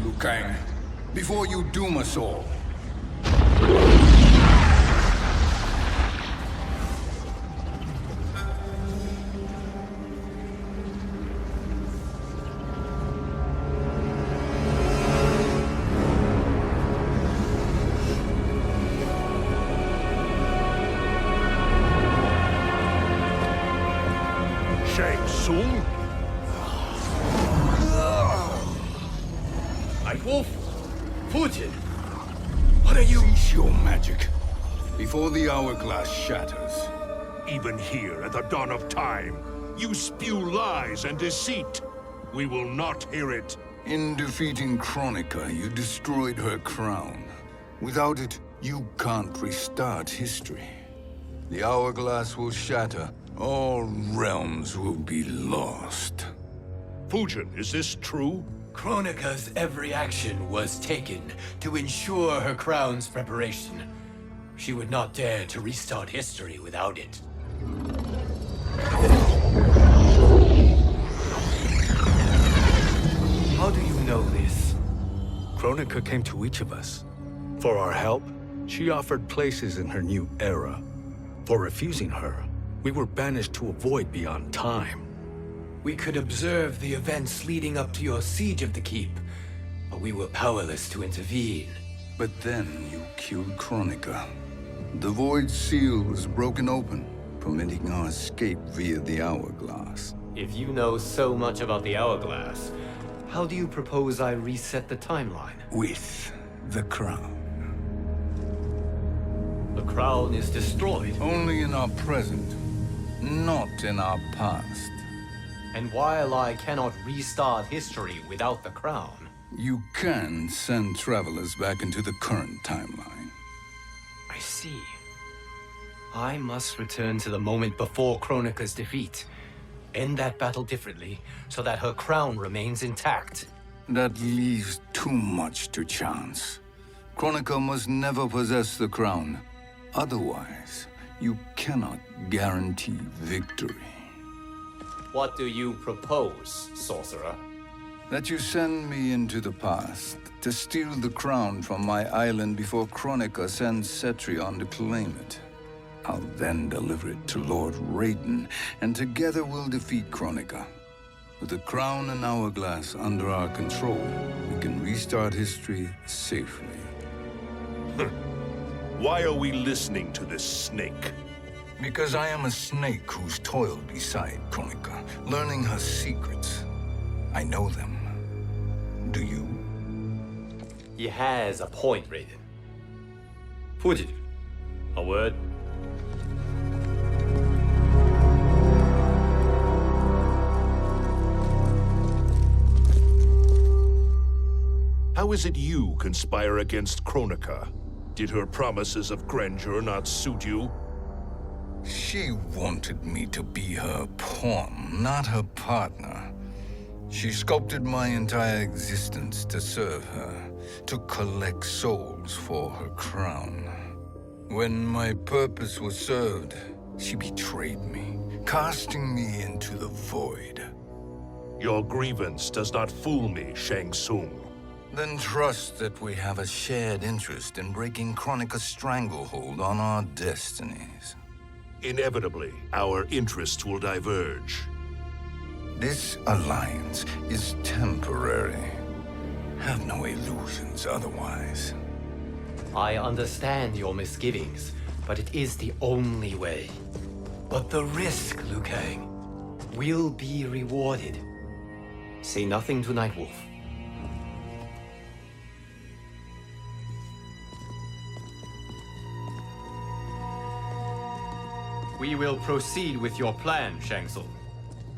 Liu Kang, before you doom us all. Shang Tsung? Nightwolf? Fujin? What are you... Cease your magic, before the hourglass shatters. Even here at the dawn of time, you spew lies and deceit. We will not hear it. In defeating Kronika, you destroyed her crown. Without it, you can't restart history. The hourglass will shatter. All realms will be lost. Fujin, is this true? Kronika's every action was taken to ensure her crown's preparation. She would not dare to restart history without it. How do you know this? Kronika came to each of us. For our help, she offered places in her new era. For refusing her, we were banished to a void beyond time. We could observe the events leading up to your siege of the keep, but we were powerless to intervene. But then you killed Kronika. The void seal was broken open, permitting our escape via the hourglass. If you know so much about the hourglass, how do you propose I reset the timeline? With the crown. The crown is destroyed. Only in our present, not in our past. And while I cannot restart history without the crown... You can send travelers back into the current timeline. I see. I must return to the moment before Kronika's defeat. End that battle differently, so that her crown remains intact. That leaves too much to chance. Kronika must never possess the crown. Otherwise, you cannot guarantee victory. What do you propose, sorcerer? That you send me into the past to steal the crown from my island before Kronika sends Cetrion to claim it. I'll then deliver it to Lord Raiden, and together we'll defeat Kronika. With the crown and hourglass under our control, we can restart history safely. Why are we listening to this snake? Because I am a snake who's toiled beside Kronika, learning her secrets. I know them. Do you? He has a point, Raiden. Fujin, a word? How is it you conspire against Kronika? Did her promises of grandeur not suit you? She wanted me to be her pawn, not her partner. She sculpted my entire existence to serve her, to collect souls for her crown. When my purpose was served, she betrayed me, casting me into the void. Your grievance does not fool me, Shang Tsung. Then trust that we have a shared interest in breaking Kronika's stranglehold on our destinies. Inevitably, our interests will diverge. This alliance is temporary. Have no illusions otherwise. I understand your misgivings, but it is the only way. But the risk, Liu Kang, will be rewarded. Say nothing to Nightwolf. We will proceed with your plan, Shang Tsung.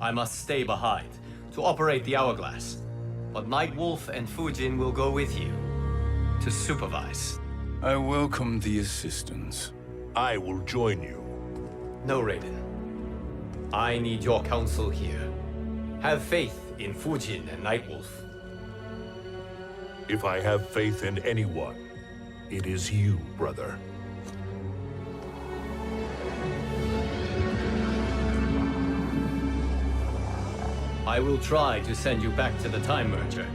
I must stay behind to operate the hourglass. But Nightwolf and Fujin will go with you to supervise. I welcome the assistance. I will join you. No, Raiden. I need your counsel here. Have faith in Fujin and Nightwolf. If I have faith in anyone, it is you, brother. I will try to send you back to the Time Merger.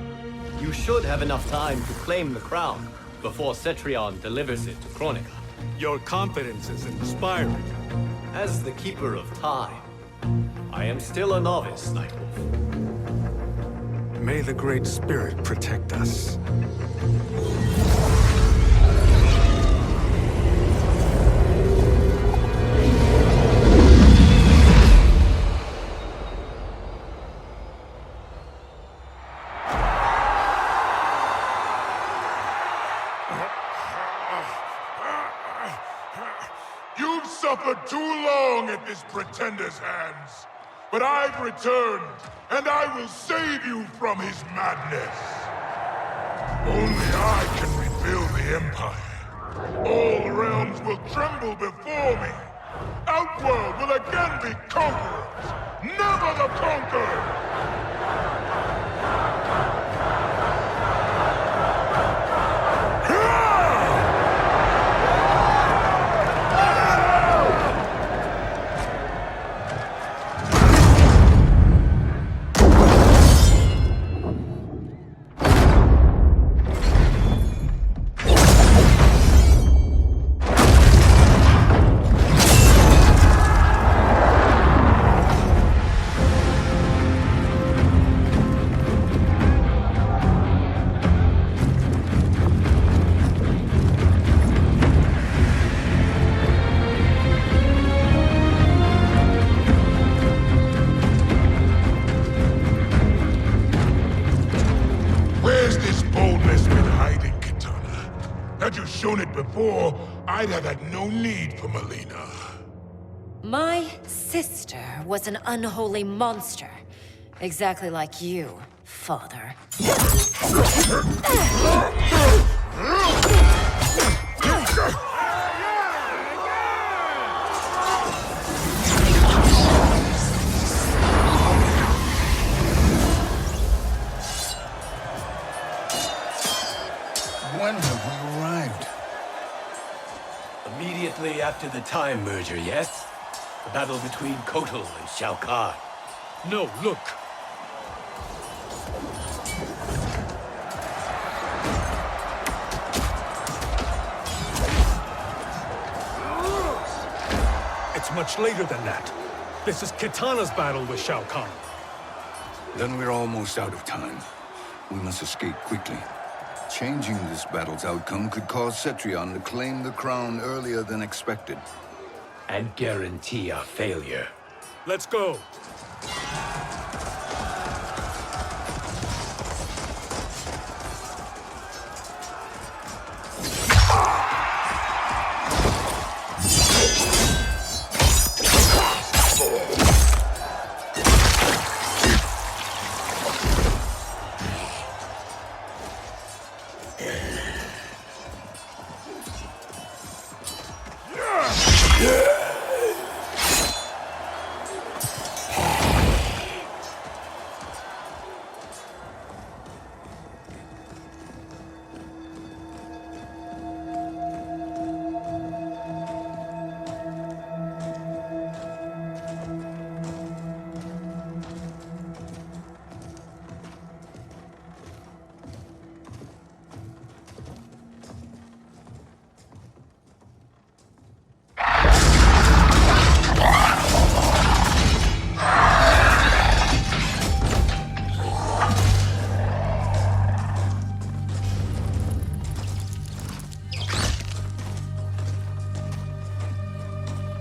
You should have enough time to claim the crown before Cetrion delivers it to Kronika. Your confidence is inspiring. As the Keeper of Time, I am still a novice, Nightwolf. May the Great Spirit protect us. You've suffered too long at this pretender's hands. But I've returned, and I will save you from his madness. Only I can rebuild the Empire. All realms will tremble before me. Outworld will again be conquerors, never the conquered! Had you shown it before, I'd have had no need for Melina. My sister was an unholy monster. Exactly like you, father. When have we arrived? Immediately after the Time Merger, yes? The battle between Kotal and Shao Kahn. No, look. It's much later than that. This is Kitana's battle with Shao Kahn. Then we're almost out of time. We must escape quickly. Changing this battle's outcome could cause Cetrion to claim the crown earlier than expected. And guarantee our failure. Let's go.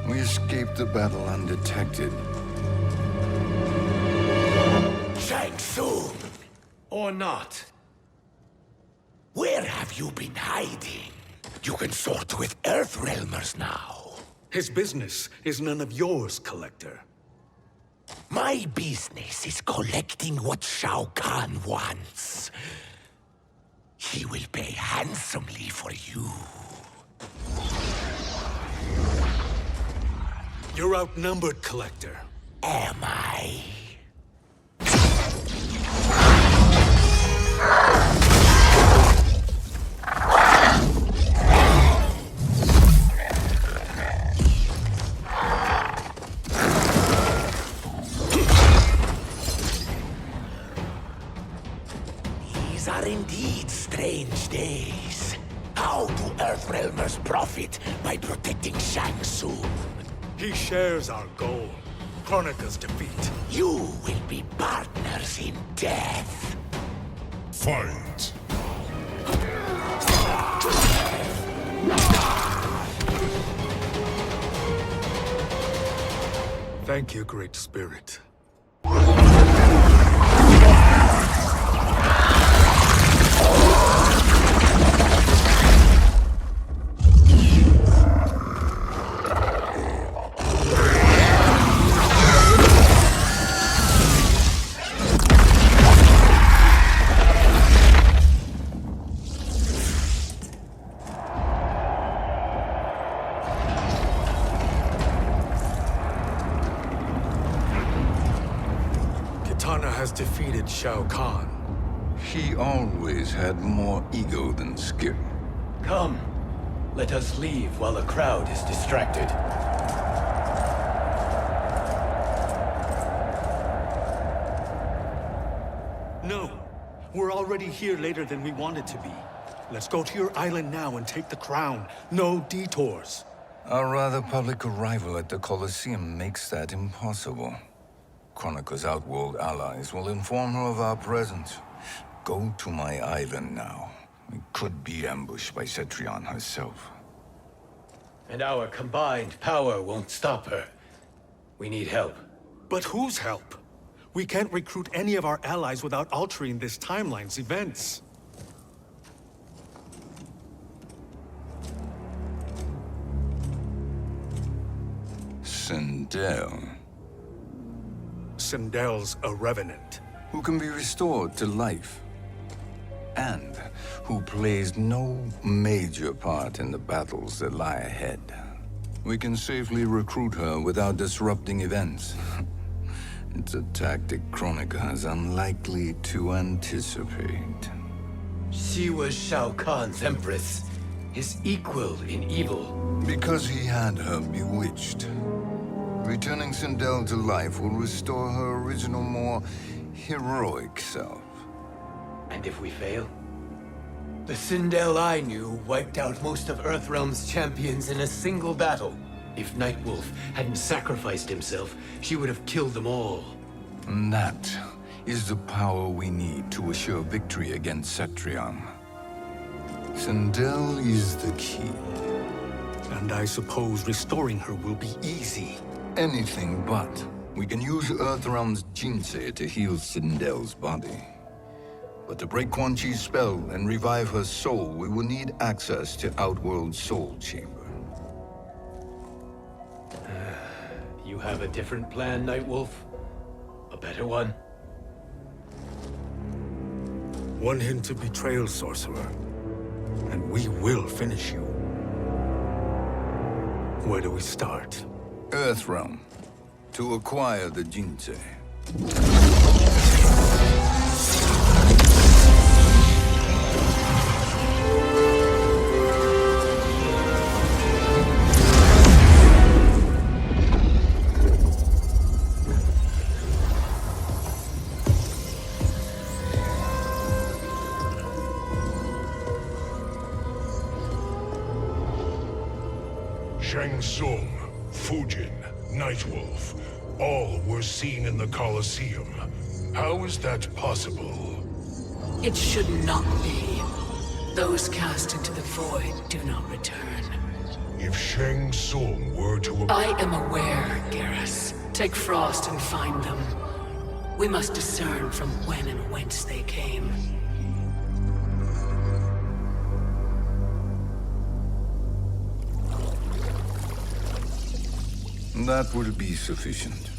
We escaped the battle undetected. Shang Tsung, Or not. where have you been hiding? You can sort with Earthrealmers now. His business is none of yours, Collector. My business is collecting what Shao Kahn wants. He will pay handsomely for you. You're outnumbered, Collector. Am I? These are indeed strange days. How do Earthrealmers profit by protecting Shang Tsung? He shares our goal. Kronika's defeat. You will be partners in death. Fight! Thank you, Great Spirit. Kitana has defeated Shao Kahn. He always had more ego than skill. Come, let us leave while the crowd is distracted. No, we're already here later than we wanted to be. Let's go to your island now and take the crown. No detours. Our rather public arrival at the Colosseum makes that impossible. Kronika's outworld allies will inform her of our presence. Go to my island now. We could be ambushed by Cetrion herself. And our combined power won't stop her. We need help. But whose help? We can't recruit any of our allies without altering this timeline's events. Sindel, Sindel's a revenant. who can be restored to life, and who plays no major part in the battles that lie ahead. We can safely recruit her without disrupting events. It's a tactic Kronika is unlikely to anticipate. She was Shao Kahn's empress, his equal in evil. Because he had her bewitched. Returning Sindel to life will restore her original, more heroic self. And if we fail? The Sindel I knew wiped out most of Earthrealm's champions in a single battle. If Nightwolf hadn't sacrificed himself, she would have killed them all. And that is the power we need to assure victory against Cetrion. Sindel is the key. And I suppose restoring her will be easy. Anything but. We can use Earthrealm's Jinsei to heal Sindel's body. But to break Quan Chi's spell and revive her soul, we will need access to Outworld's Soul Chamber. You have a different plan, Nightwolf? A better one? One hint of betrayal, sorcerer, and we will finish you. Where do we start? Earthrealm. To acquire the Jinsei. Shang Tsung, Fujin, Nightwolf, all were seen in the Colosseum. How is that possible? It should not be. Those cast into the void do not return. If Shang Tsung were to... I am aware, Garrus. Take Frost and find them. We must discern from when and whence they came. That will be sufficient.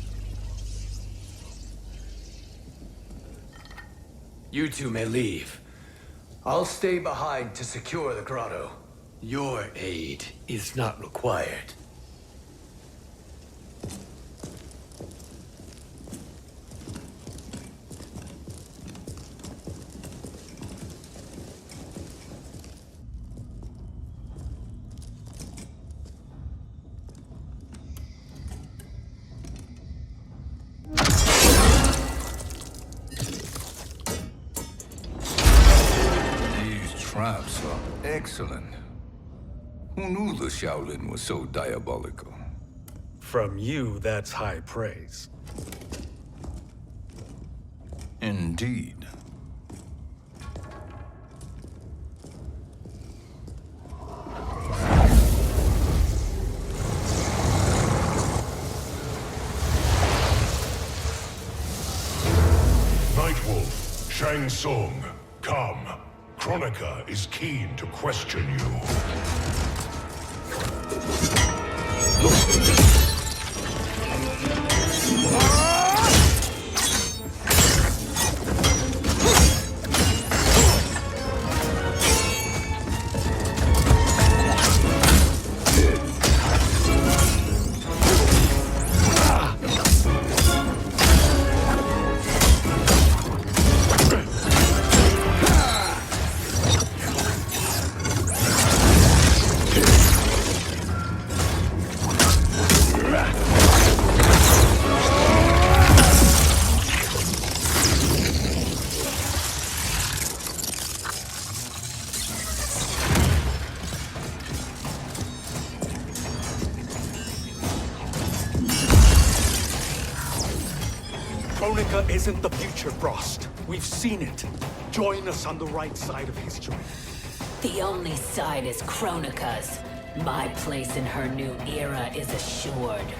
You two may leave. I'll stay behind to secure the grotto. Your aid is not required. Perhaps. Excellent. Who knew the Shaolin was so diabolical? From you, that's high praise. Indeed. Nightwolf, Shang Tsung, come. Kronika is keen to question you. Kronika isn't the future, Frost. We've seen it. Join us on the right side of history. The only side is Kronika's. My place in her new era is assured.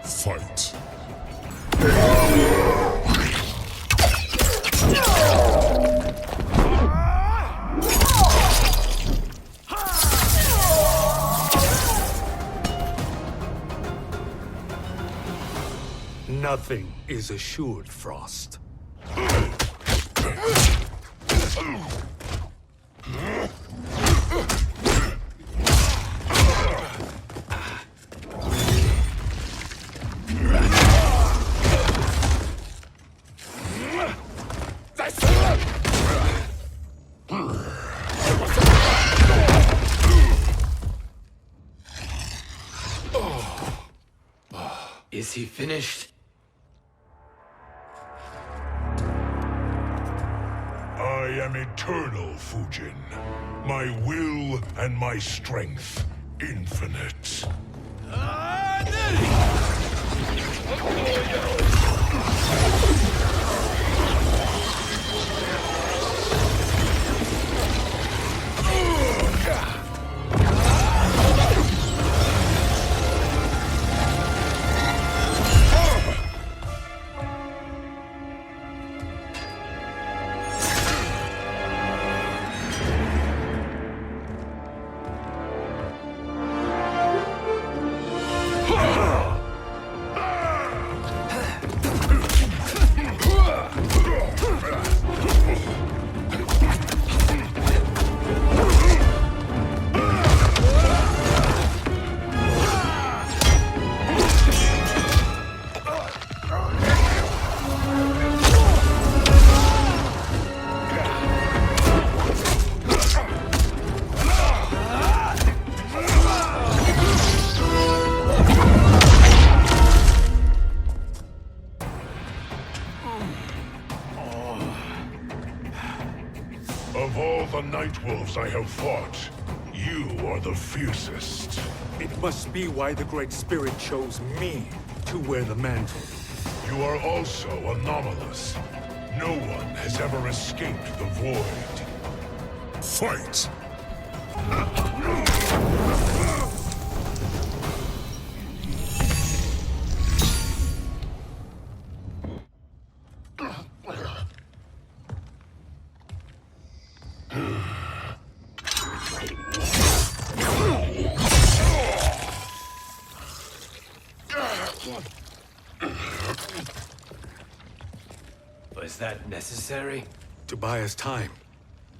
Fight. Nothing is assured, Frost. Is he finished? I am eternal, Fujin. My will and my strength, infinite. Of all the Nightwolves I have fought, you are the fiercest. It must be why the Great Spirit chose me to wear the mantle. You are also anomalous. No one has ever escaped the void. Fight! Was that necessary? To buy us time.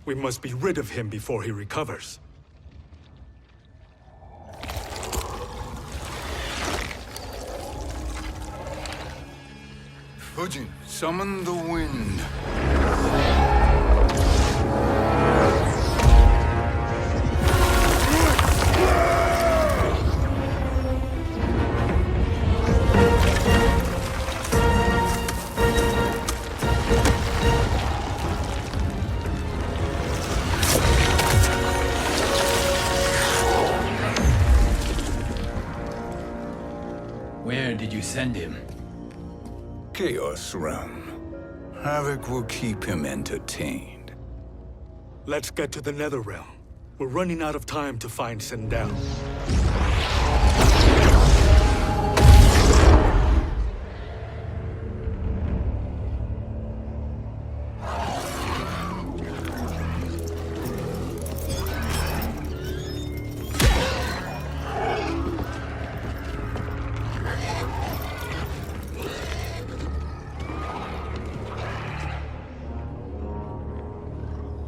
We must be rid of him before he recovers. Fujin, summon the wind. send him? Chaos Realm. Havoc will keep him entertained. Let's get to the Netherrealm. We're running out of time to find Sindel.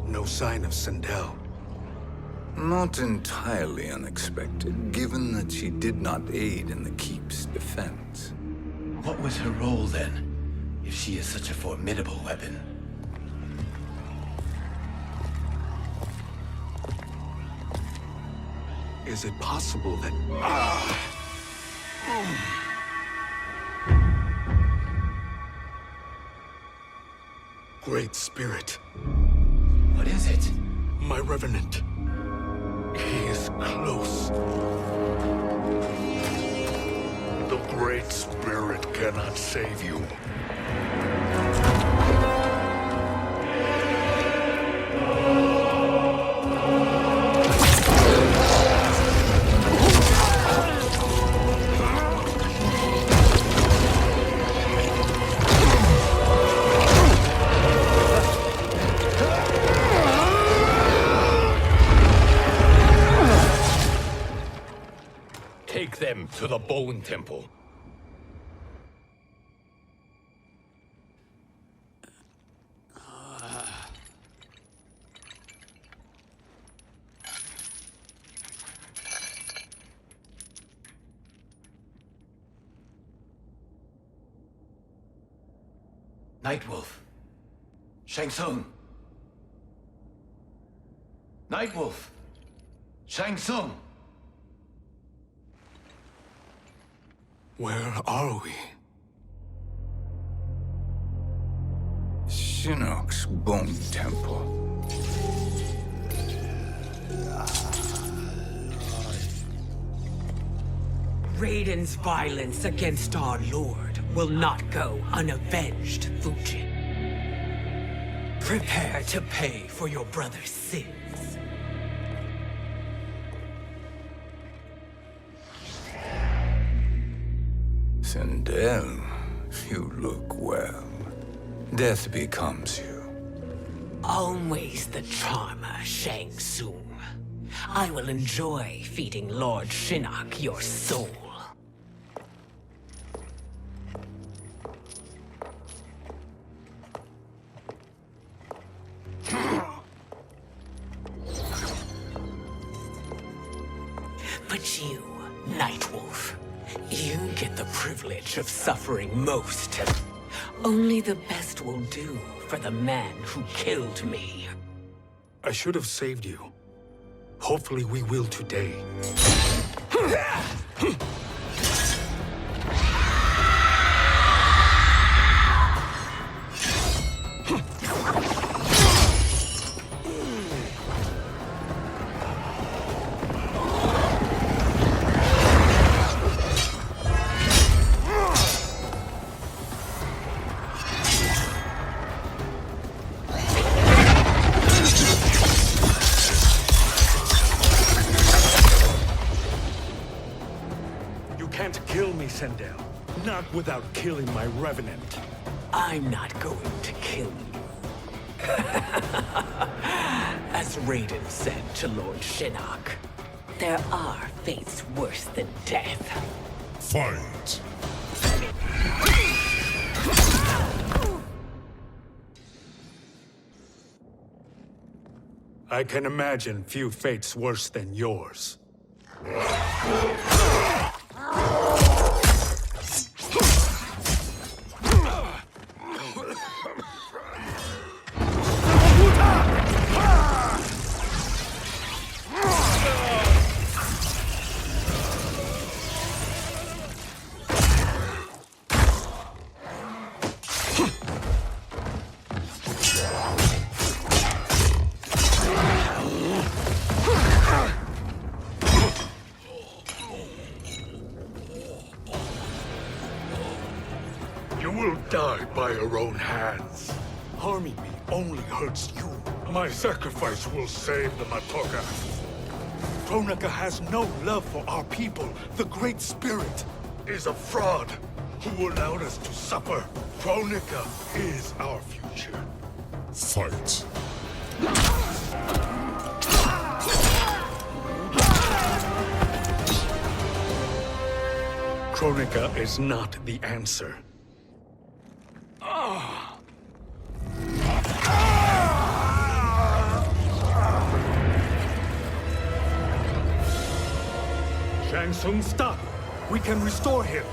No sign of Sindel. Not entirely unexpected, given that she did not aid in the Keep's defense. What was her role then, if she is such a formidable weapon? Is it possible that... Great Spirit. What is it? My Revenant. He is close. The Great Spirit cannot save you. Take them to the Bone Temple. Nightwolf. Shang Tsung. Nightwolf. Shang Tsung. Where are we? Shinnok's Bone Temple. Raiden's violence against our Lord will not go unavenged, Fujin. Prepare to pay for your brother's sins. Sindel, you look well. Death becomes you. Always the charmer, Shang Tsung. I will enjoy feeding Lord Shinnok your soul. But you, Nightwolf, you get the privilege of suffering most. Only the best will do for the man who killed me. I should have saved you. Hopefully we will today. Sindel. Not without killing my Revenant. I'm not going to kill you. As Raiden said to Lord Shinnok, there are fates worse than death. Fight! I can imagine few fates worse than yours. die by your own hands. Harming me only hurts you. My sacrifice will save the Matoka. Kronika has no love for our people. The Great Spirit is a fraud who allowed us to suffer. Kronika is our future. Fight. Kronika is not the answer. Shang Tsung, stop! We can restore him!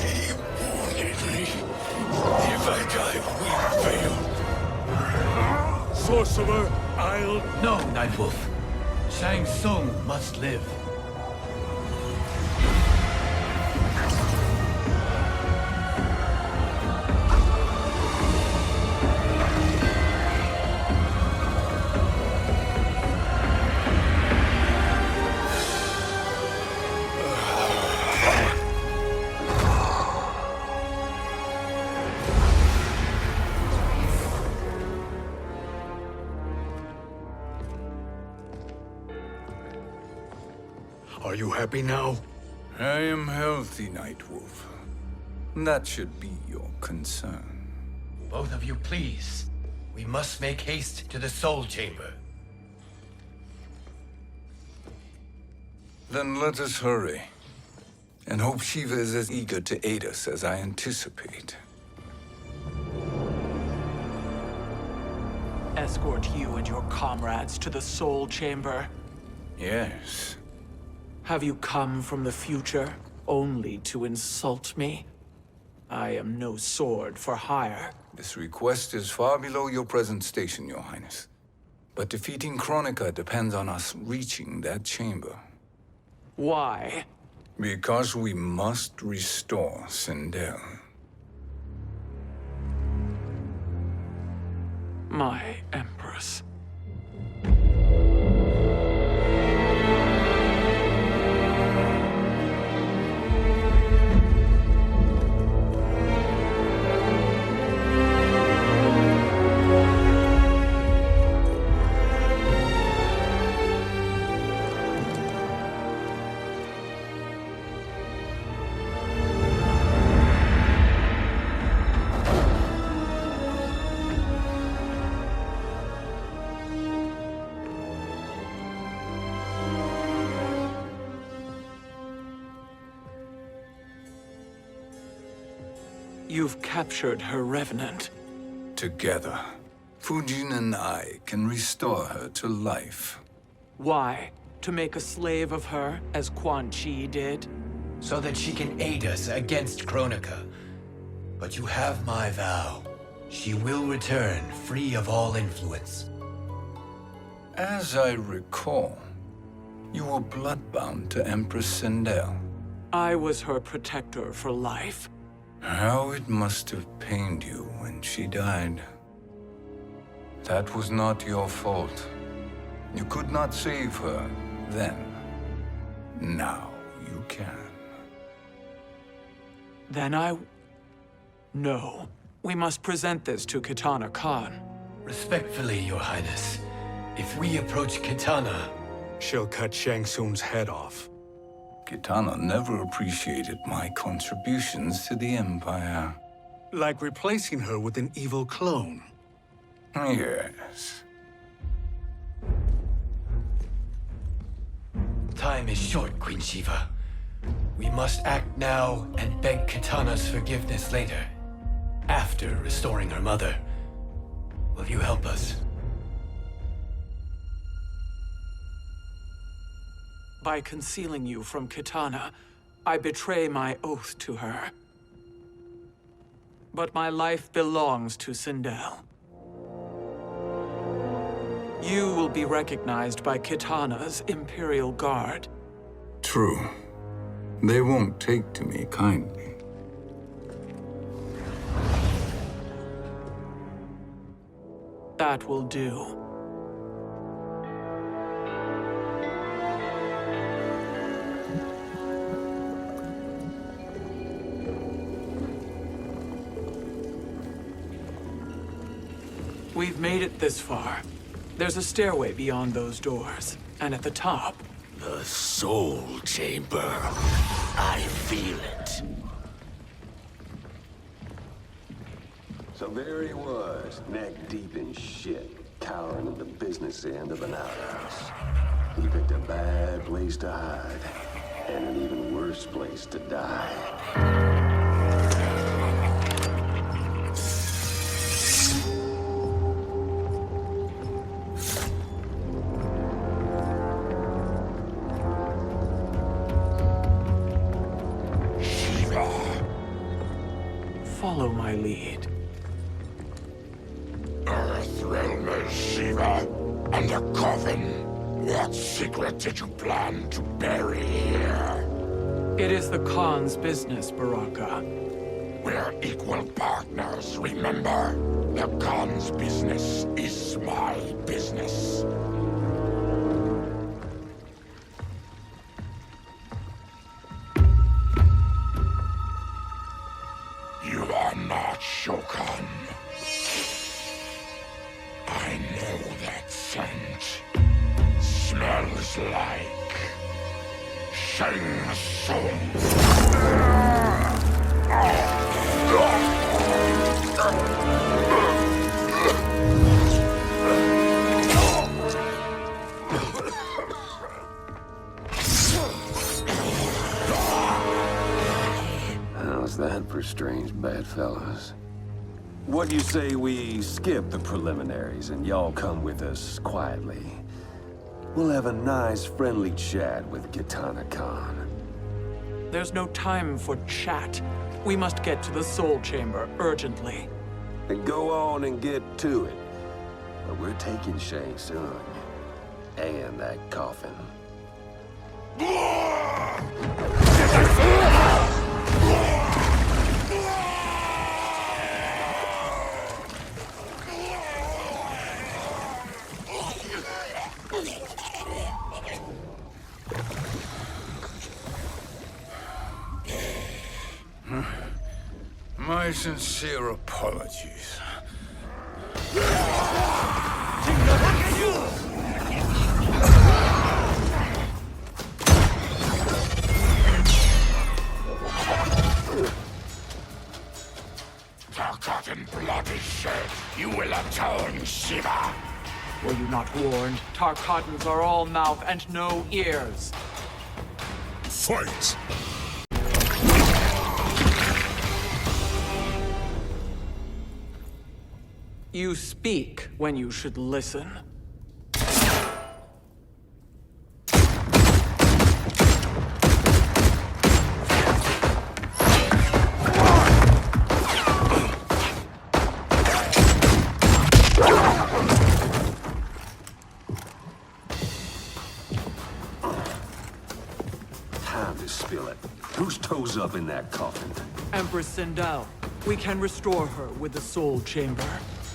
He wanted me. If I die, we fail. Sorcerer, I'll... No, Nightwolf. Shang Tsung must live. Are you happy now? I am healthy, Nightwolf. That should be your concern. Both of you, please. We must make haste to the Soul Chamber. Then let us hurry. And hope Shiva is as eager to aid us as I anticipate. Escort you and your comrades to the Soul Chamber. Yes. Have you come from the future only to insult me? I am no sword for hire. This request is far below your present station, Your Highness. But defeating Kronika depends on us reaching that chamber. Why? Because we must restore Sindel. My Empress. You've captured her revenant. Together, Fujin and I can restore her to life. Why? To make a slave of her, as Quan Chi did? So that she can aid us against Kronika. But you have my vow. She will return free of all influence. As I recall, you were bloodbound to Empress Sindel. I was her protector for life. How it must have pained you when she died. That was not your fault. You could not save her then. Now you can. Then No. We must present this to Kitana Khan. Respectfully, Your Highness, if we approach Kitana... She'll cut Shang Tsung's head off. Kitana never appreciated my contributions to the Empire. Like replacing her with an evil clone. Yes. Time is short, Queen Shiva. We must act now and beg Kitana's forgiveness later. After restoring her mother. Will you help us? By concealing you from Kitana, I betray my oath to her. But my life belongs to Sindel. You will be recognized by Kitana's Imperial Guard. True. They won't take to me kindly. That will do. We've made it this far. There's a stairway beyond those doors, and at the top... The Soul Chamber. I feel it. So there he was, neck deep in shit, cowering at the business end of an outhouse. He picked a bad place to hide, and an even worse place to die. Follow my lead. Earthrealm is Shiva, and a coffin. What secret did you plan to bury here? It is the Khan's business, Baraka. We're equal partners, remember? The Khan's business is my business. You are not Shokan. I know that scent. Smells like Shang Tsung. How's that for strange bedfellows? What do you say we skip the preliminaries and y'all come with us quietly? We'll have a nice, friendly chat with Kitana Khan. There's no time for chat. We must get to the Soul Chamber urgently. And go on and get to it. But we're taking Shang Tsung. And that coffin. My sincere apologies. Forgotten blood is shed. You will atone, Shiva. Were you not warned? Tarkatans are all mouth and no ears. Fight! You speak when you should listen. Time to spill it. Whose toes up in that coffin? Empress Sindel, we can restore her with the Soul Chamber.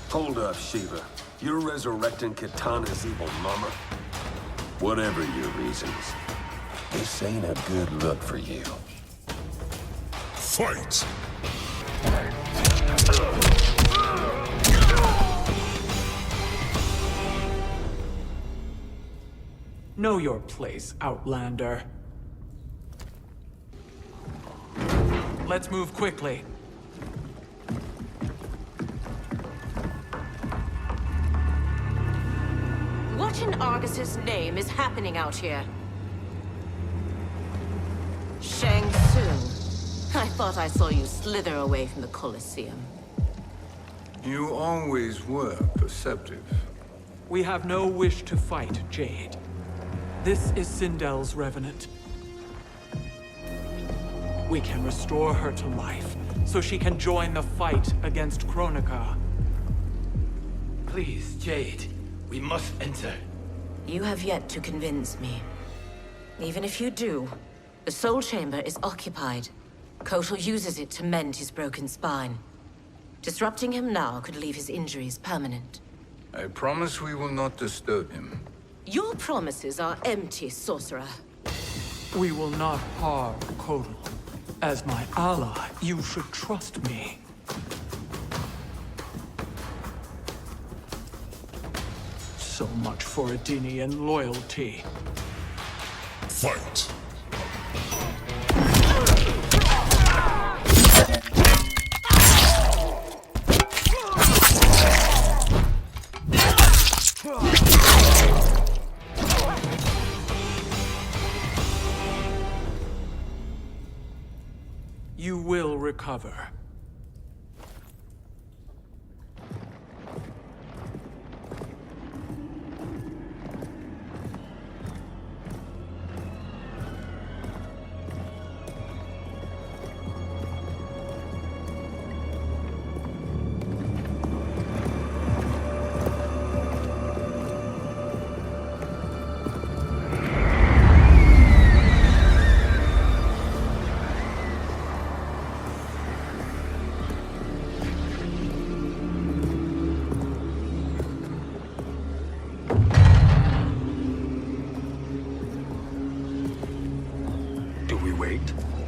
Hold up, Shiva. You're resurrecting Kitana's evil mama? Whatever your reasons, this ain't a good look for you. Fight! Know your place, Outlander. Let's move quickly. What in Argus's name is happening out here? Shang Tsung. I thought I saw you slither away from the Colosseum. You always were perceptive. We have no wish to fight, Jade. This is Sindel's revenant. We can restore her to life, so she can join the fight against Kronika. Please, Jade. We must enter. You have yet to convince me. Even if you do, the Soul Chamber is occupied. Kotal uses it to mend his broken spine. Disrupting him now could leave his injuries permanent. I promise we will not disturb him. Your promises are empty, sorcerer. We will not harm Kotal. As my ally, you should trust me. So much for Adenian loyalty. Fight! You will recover.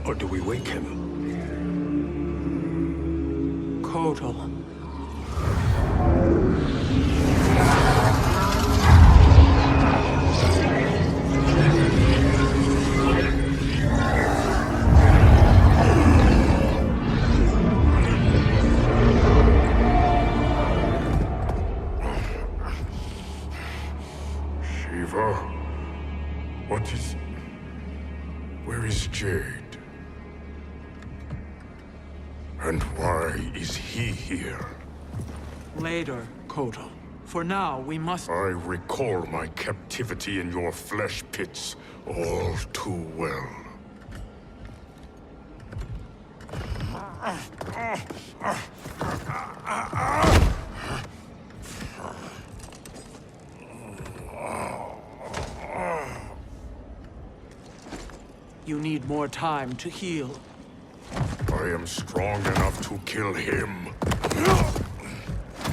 Or do we wake him? Kotal. Shiva? What is... Where is Jade? And why is he here? Later, Kotal. For now, we must... I recall my captivity in your flesh pits all too well. You need more time to heal. I am strong enough to kill him.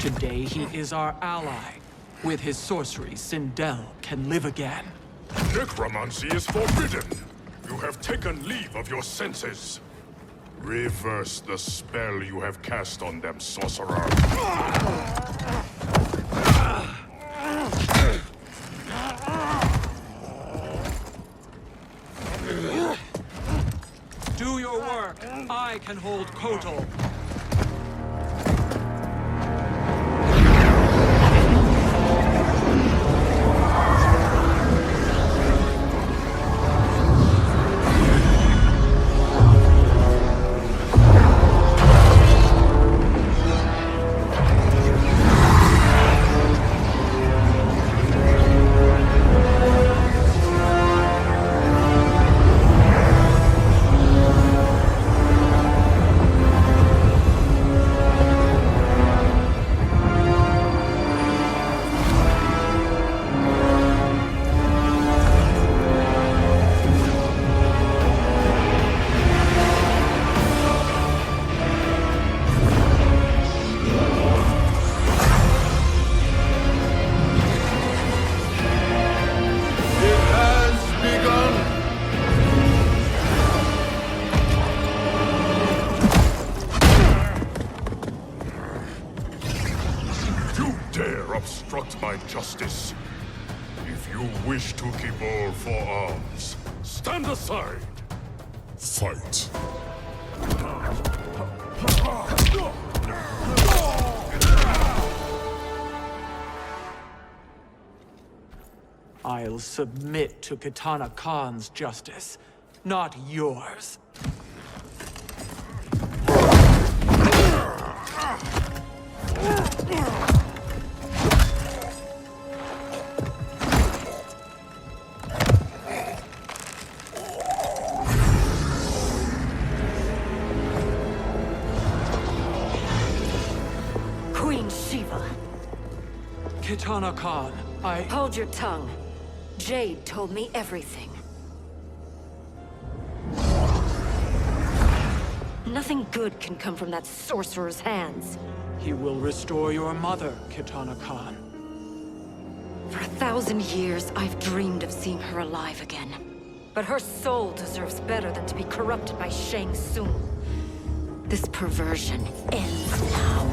Today, he is our ally. With his sorcery, Sindel can live again. Necromancy is forbidden. You have taken leave of your senses. Reverse the spell you have cast on them, sorcerer. Do your work. I can hold Kotal. Obstruct my justice. If you wish to keep all four arms, stand aside. Fight. I'll submit to Kitana Khan's justice, not yours. Queen Shiva. Kitana Khan, Hold your tongue. Jade told me everything. Nothing good can come from that sorcerer's hands. He will restore your mother, Kitana Khan. For 1,000 years, I've dreamed of seeing her alive again. But her soul deserves better than to be corrupted by Shang Tsung. This perversion ends now.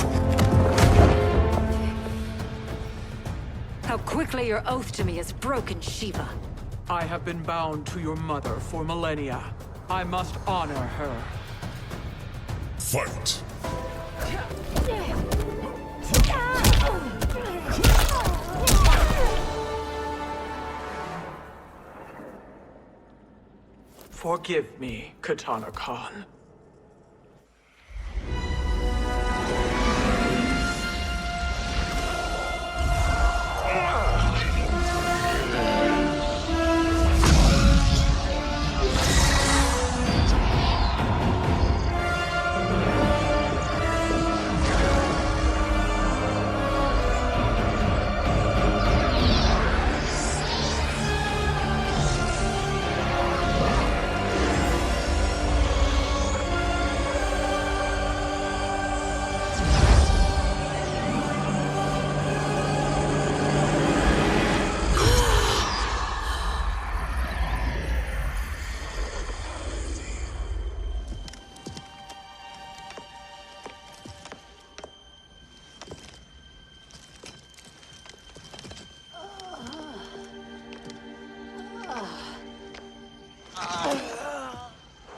how quickly your oath to me is broken, Shiva. I have been bound to your mother for millennia. I must honor her. Fight! Forgive me, Katana Khan.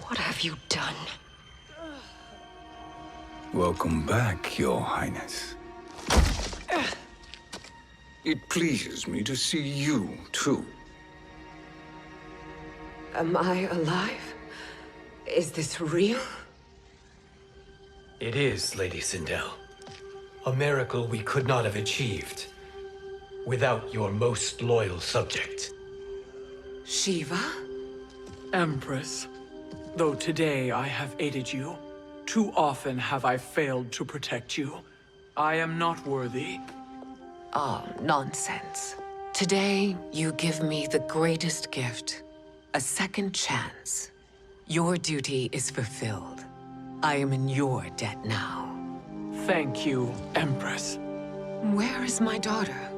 What have you done? Welcome back, Your Highness. It pleases me to see you, too. Am I alive? Is this real? It is, Lady Sindel. A miracle we could not have achieved without your most loyal subject. Shiva? Empress, though today I have aided you, too often have I failed to protect you. I am not worthy. Oh, nonsense. Today, you give me the greatest gift. A second chance. Your duty is fulfilled. I am in your debt now. Thank you, Empress. Where is my daughter?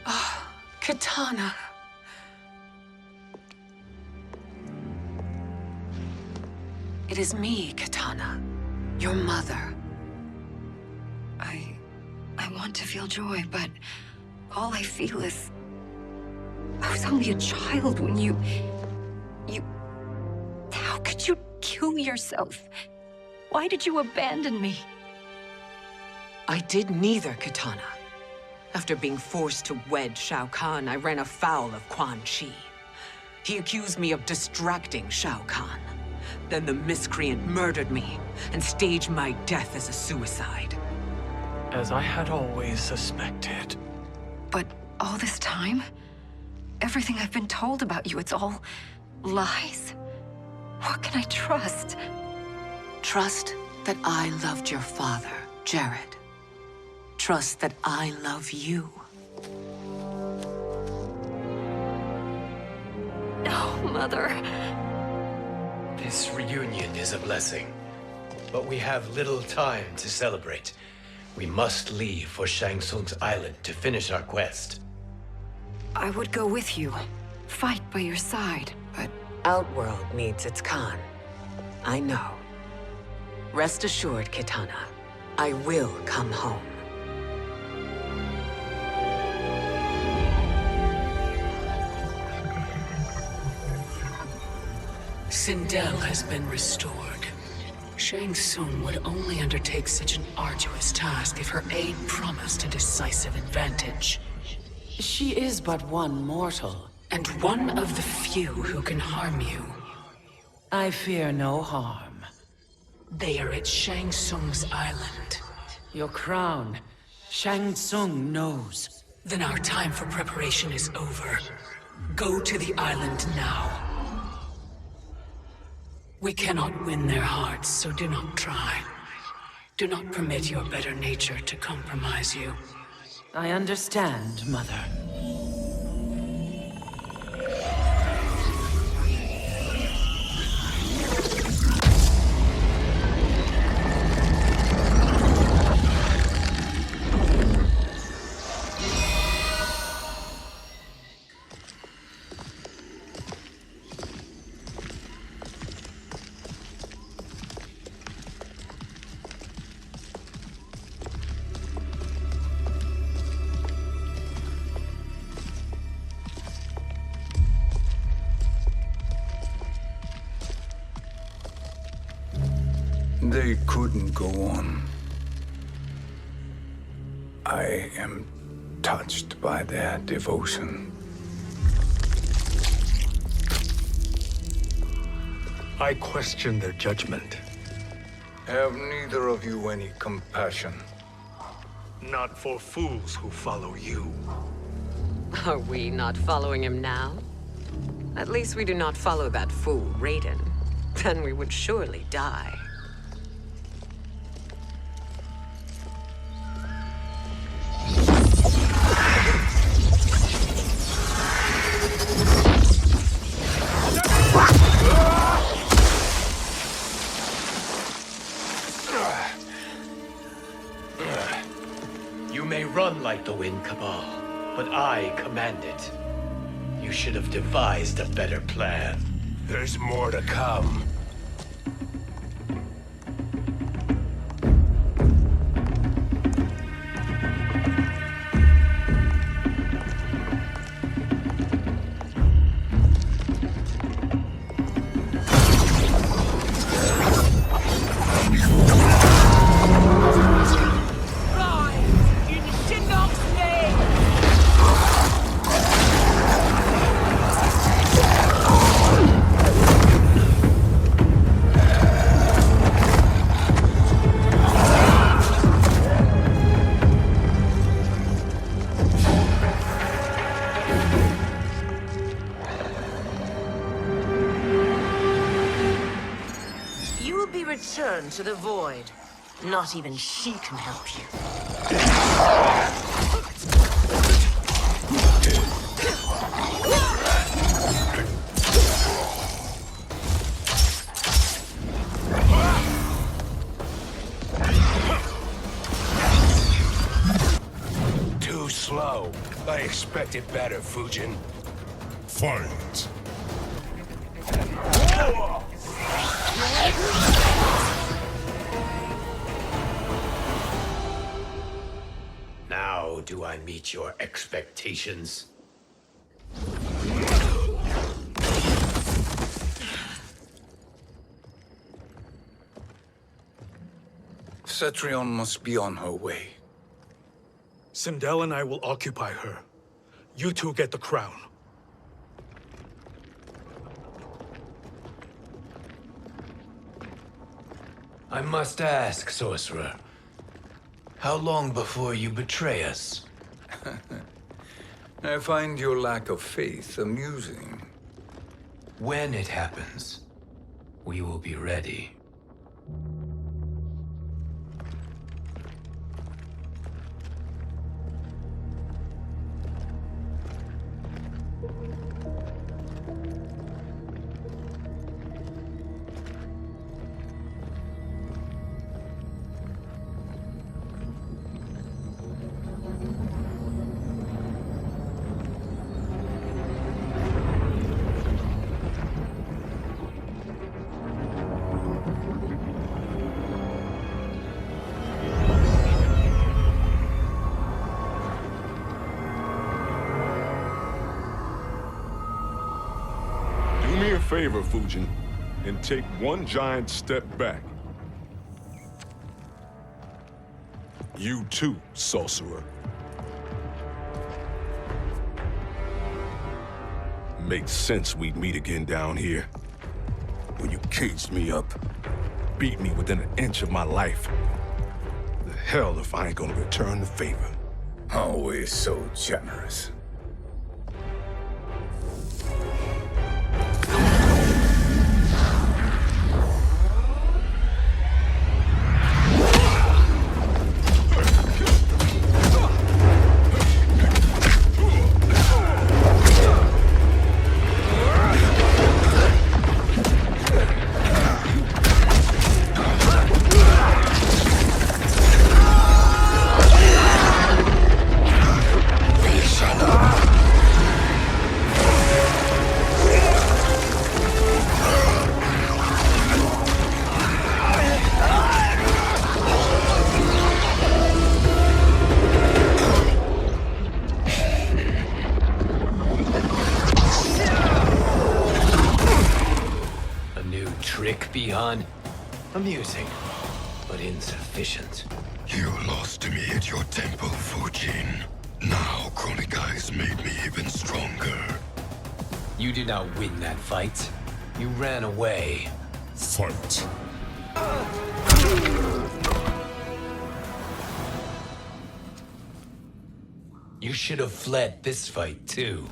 Ah, Katana. It is me, Katana. Your mother. I want to feel joy, but all I feel is... I was only a child when you... How could you kill yourself? Why did you abandon me? I did neither, Katana. After being forced to wed Shao Kahn, I ran afoul of Quan Chi. He accused me of distracting Shao Kahn. Then the miscreant murdered me and staged my death as a suicide. As I had always suspected. But all this time? Everything I've been told about you, it's all lies? What can I trust? Trust that I loved your father, Jared. Trust that I love you. Oh, Mother. This reunion is a blessing, but we have little time to celebrate. We must leave for Shang Tsung's island to finish our quest. I would go with you. Fight by your side. But Outworld needs its Khan. I know. Rest assured, Kitana. I will come home. Sindel has been restored. Shang Tsung would only undertake such an arduous task if her aid promised a decisive advantage. She is but one mortal, and one of the few who can harm you. I fear no harm. They are at Shang Tsung's island. Your crown, Shang Tsung knows. Then our time for preparation is over. Go to the island now. We cannot win their hearts, so do not try. Do not permit your better nature to compromise you. I understand, Mother. They couldn't go on. I am touched by their devotion. I question their judgment. Have neither of you any compassion? Not for fools who follow you. Are we not following him now? At least we do not follow that fool, Raiden. Then we would surely die. You may run like the wind, Cabal, but I command it. You should have devised a better plan. There's more to come. Return to the void. Not even she can help you. Too slow. I expected better, Fujin. Fight. Now do I meet your expectations? Cetrion must be on her way. Sindel and I will occupy her. You two get the crown. I must ask, sorcerer. How long before you betray us? I find your lack of faith amusing. When it happens, we will be ready. Favor, Fujin, and take one giant step back. You too, sorcerer. Makes sense we'd meet again down here. When you caged me up, beat me within an inch of my life. The hell if I ain't gonna return the favor. Always so generous. Amusing, but insufficient. You lost to me at your temple, Fujin. Now Kronika has made me even stronger. You did not win that fight. You ran away. Fight. You should have fled this fight, too.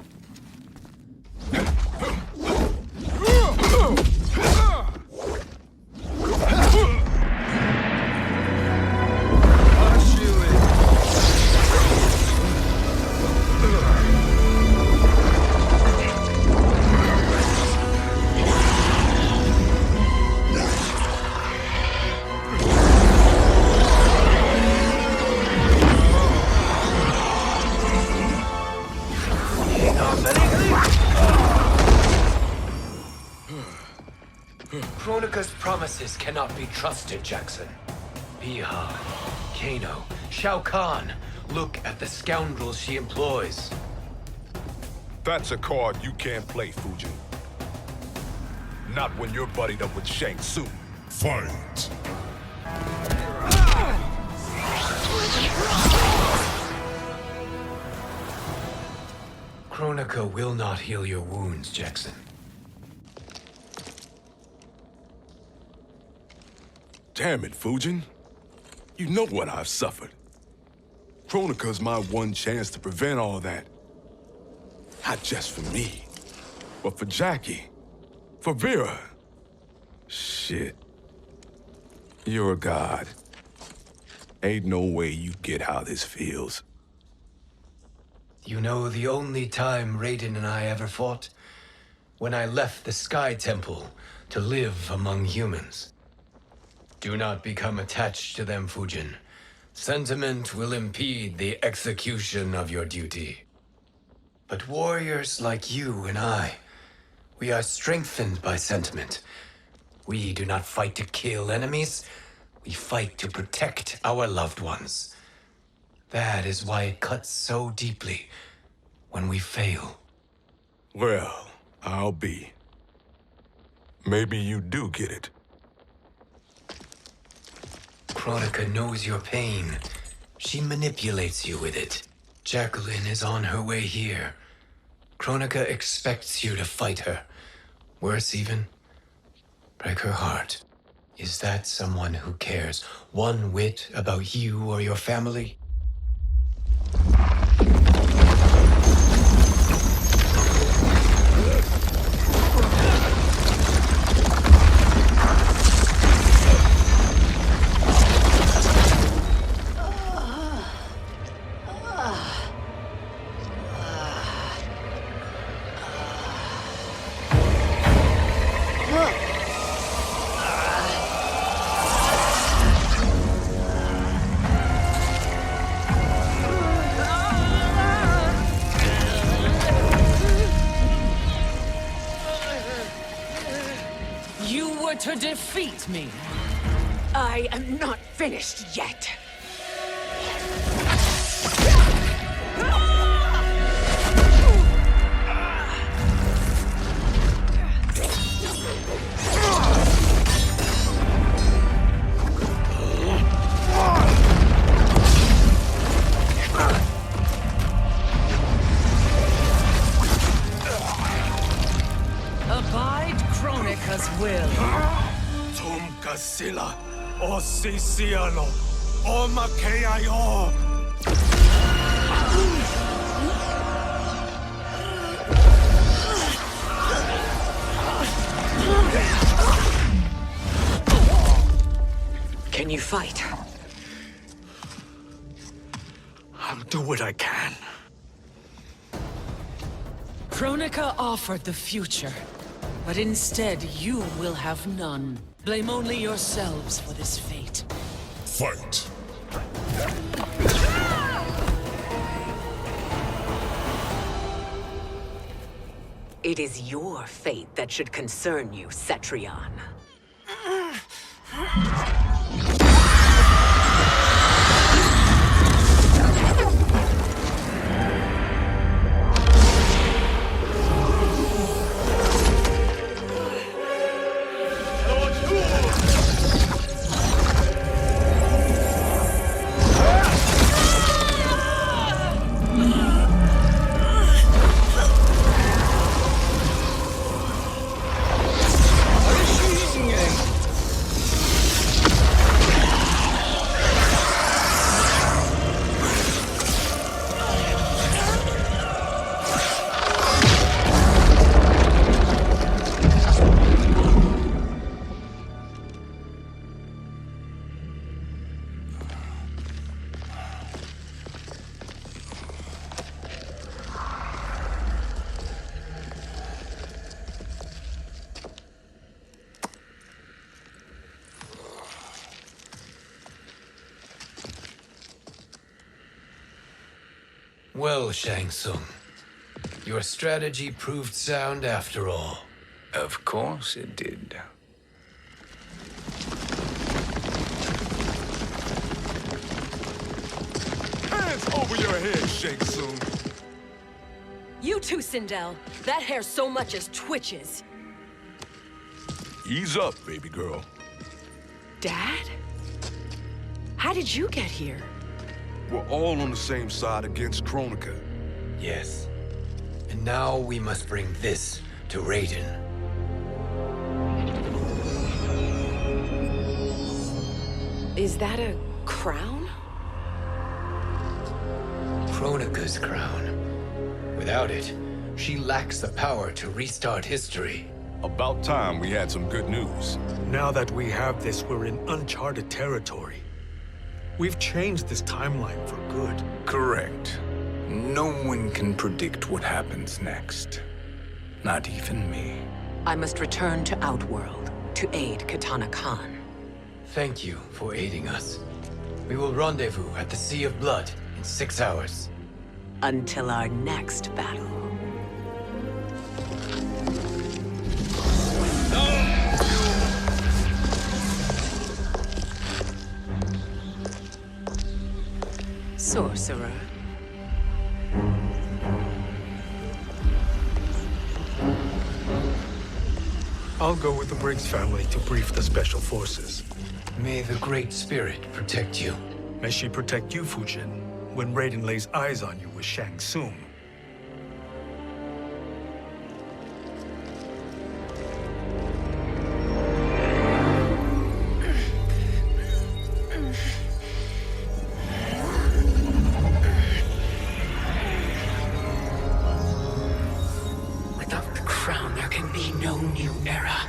Kronika's promises cannot be trusted, Jackson. Biha, Kano, Shao Kahn. Look at the scoundrels she employs. That's a card you can't play, Fujin. Not when you're buddied up with Shang Tsung. Fight. Kronika will not heal your wounds, Jackson. Damn it, Fujin. You know what I've suffered. Kronika's my one chance to prevent all that. Not just for me, but for Jackie, for Vera. Shit. You're a god. Ain't no way you get how this feels. You know the only time Raiden and I ever fought? When I left the Sky Temple to live among humans. Do not become attached to them, Fujin. Sentiment will impede the execution of your duty. But warriors like you and I, we are strengthened by sentiment. We do not fight to kill enemies. We fight to protect our loved ones. That is why it cuts so deeply when we fail. Well, I'll be. Maybe you do get it. Kronika knows your pain. She manipulates you with it. Jacqueline is on her way here. Kronika expects you to fight her. Worse even, break her heart. Is that someone who cares one whit about you or your family? To defeat me. I am not finished yet. Abide Kronika's will. Sila, o Sisiano, o Makeayo. Can you fight? I'll do what I can. Kronika offered the future, but instead you will have none. Blame only yourselves for this fate. Fight. It is your fate that should concern you, Cetrion. Well, Shang Tsung, your strategy proved sound after all. Of course it did. Hands over your head, Shang Tsung. You too, Sindel. That hair so much as twitches. Ease up, baby girl. Dad? How did you get here? We're all on the same side against Kronika. Yes. And now we must bring this to Raiden. Is that a crown? Kronika's crown. Without it, she lacks the power to restart history. About time we had some good news. Now that we have this, we're in uncharted territory. We've changed this timeline for good. Correct. No one can predict what happens next. Not even me. I must return to Outworld to aid Katana Khan. Thank you for aiding us. We will rendezvous at the Sea of Blood in 6 hours. Until our next battle. Sorcerer. I'll go with the Briggs family to brief the Special Forces. May the Great Spirit protect you. May she protect you, Fujin, when Raiden lays eyes on you with Shang Tsung. Without the crown, there can be no new era.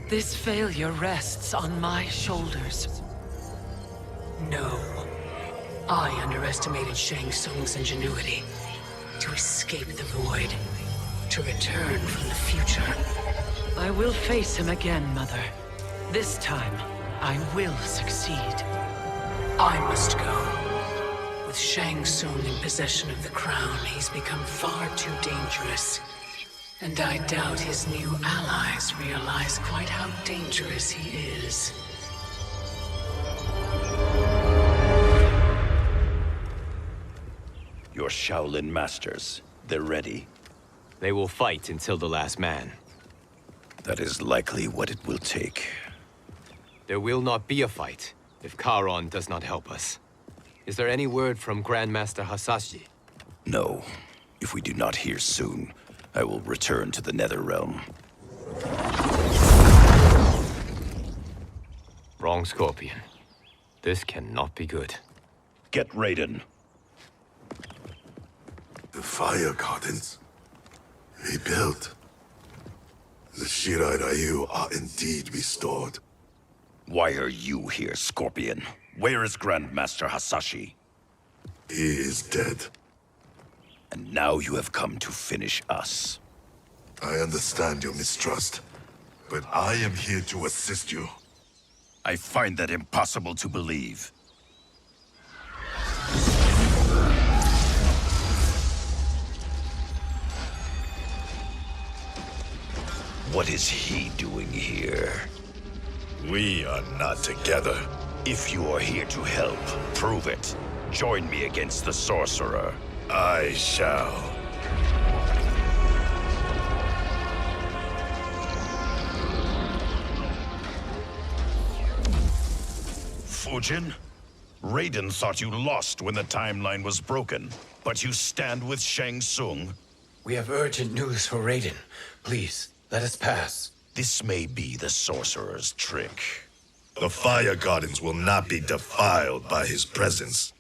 This failure rests on my shoulders. No. I underestimated Shang Tsung's ingenuity. To escape the void. To return from the future. I will face him again, Mother. This time, I will succeed. I must go. With Shang Tsung in possession of the crown, he's become far too dangerous. And I doubt his new allies realize quite how dangerous he is. Your Shaolin masters, they're ready. They will fight until the last man. That is likely what it will take. There will not be a fight if Charon does not help us. Is there any word from Grandmaster Hasashi? No. If we do not hear soon, I will return to the Netherrealm. Wrong, Scorpion. This cannot be good. Get Raiden. The fire gardens. Rebuilt. The Shirai Ryu are indeed restored. Why are you here, Scorpion? Where is Grandmaster Hasashi? He is dead. And now you have come to finish us. I understand your mistrust, but I am here to assist you. I find that impossible to believe. What is he doing here? We are not together. If you are here to help, prove it. Join me against the Sorcerer. I shall. Fujin? Raiden thought you lost when the timeline was broken, but you stand with Shang Tsung. We have urgent news for Raiden. Please, let us pass. This may be the Sorcerer's trick. The Fire Gardens will not be defiled by his presence.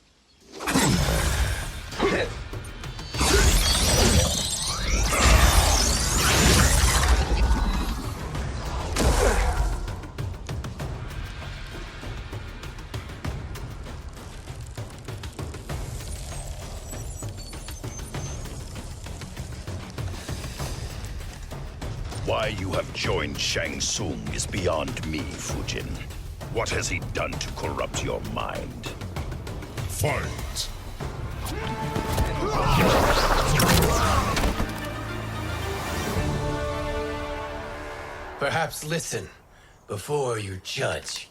Why you have joined Shang Tsung is beyond me, Fujin. What has he done to corrupt your mind? Fight! Perhaps listen before you judge.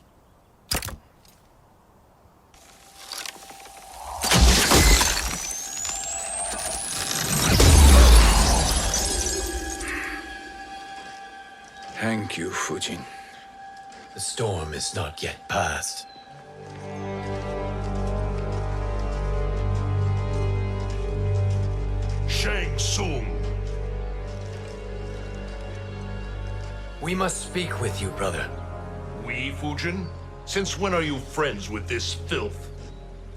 Thank you, Fujin. The storm is not yet past. Shang Tsung. We must speak with you, brother. We, Fujin? Since when are you friends with this filth?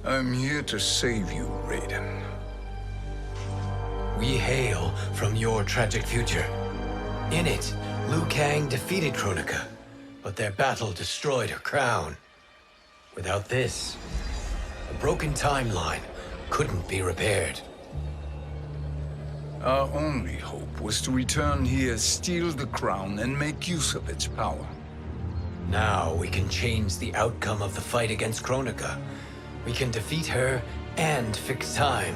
I'm here to save you, Raiden. We hail from your tragic future. In it, Liu Kang defeated Kronika, but their battle destroyed her crown. Without this, a broken timeline couldn't be repaired. Our only hope was to return here, steal the crown, and make use of its power. Now we can change the outcome of the fight against Kronika. We can defeat her and fix time.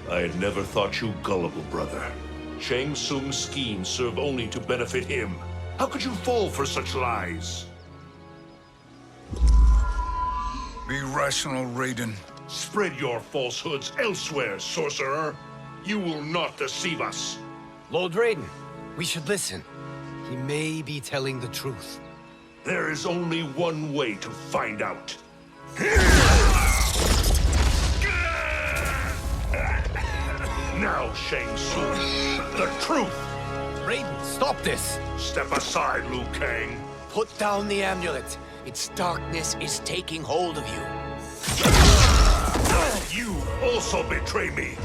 I had never thought you gullible, brother. Shang Tsung's schemes serve only to benefit him. How could you fall for such lies? Be rational, Raiden. Spread your falsehoods elsewhere, sorcerer. You will not deceive us. Lord Raiden, we should listen. He may be telling the truth. There is only one way to find out. Now, Shang Tsung, the truth! Raiden, stop this! Step aside, Liu Kang. Put down the amulet. Its darkness is taking hold of you. You also betray me.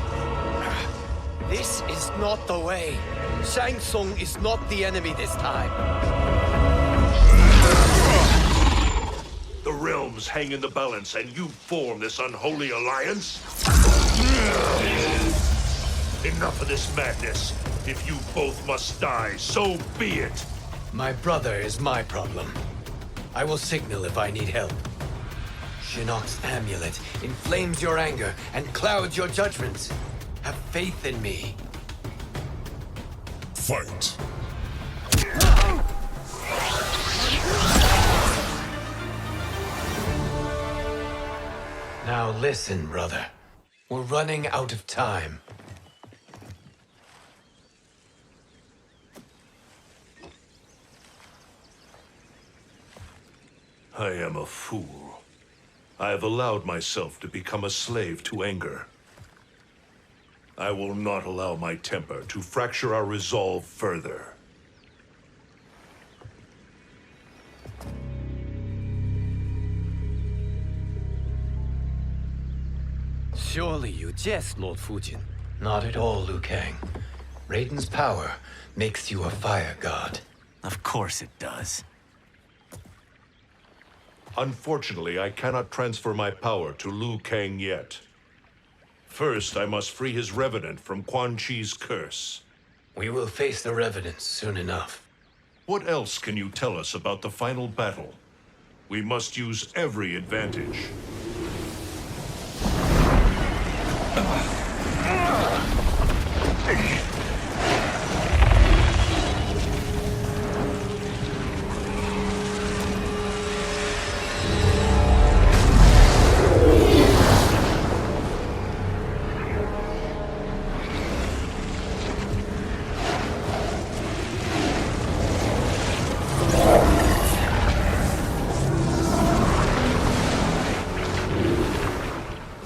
This is not the way. Shang Tsung is not the enemy this time. The realms hang in the balance, and you form this unholy alliance? Enough of this madness. If you both must die, so be it. My brother is my problem. I will signal if I need help. Shinnok's amulet inflames your anger and clouds your judgments. Have faith in me. Fight. Now listen, brother. We're running out of time. I am a fool. I have allowed myself to become a slave to anger. I will not allow my temper to fracture our resolve further. Surely you jest, Lord Fujin. Not at all, Liu Kang. Raiden's power makes you a fire god. Of course it does. Unfortunately, I cannot transfer my power to Liu Kang yet. First, I must free his Revenant from Quan Chi's curse. We will face the Revenants soon enough. What else can you tell us about the final battle? We must use every advantage.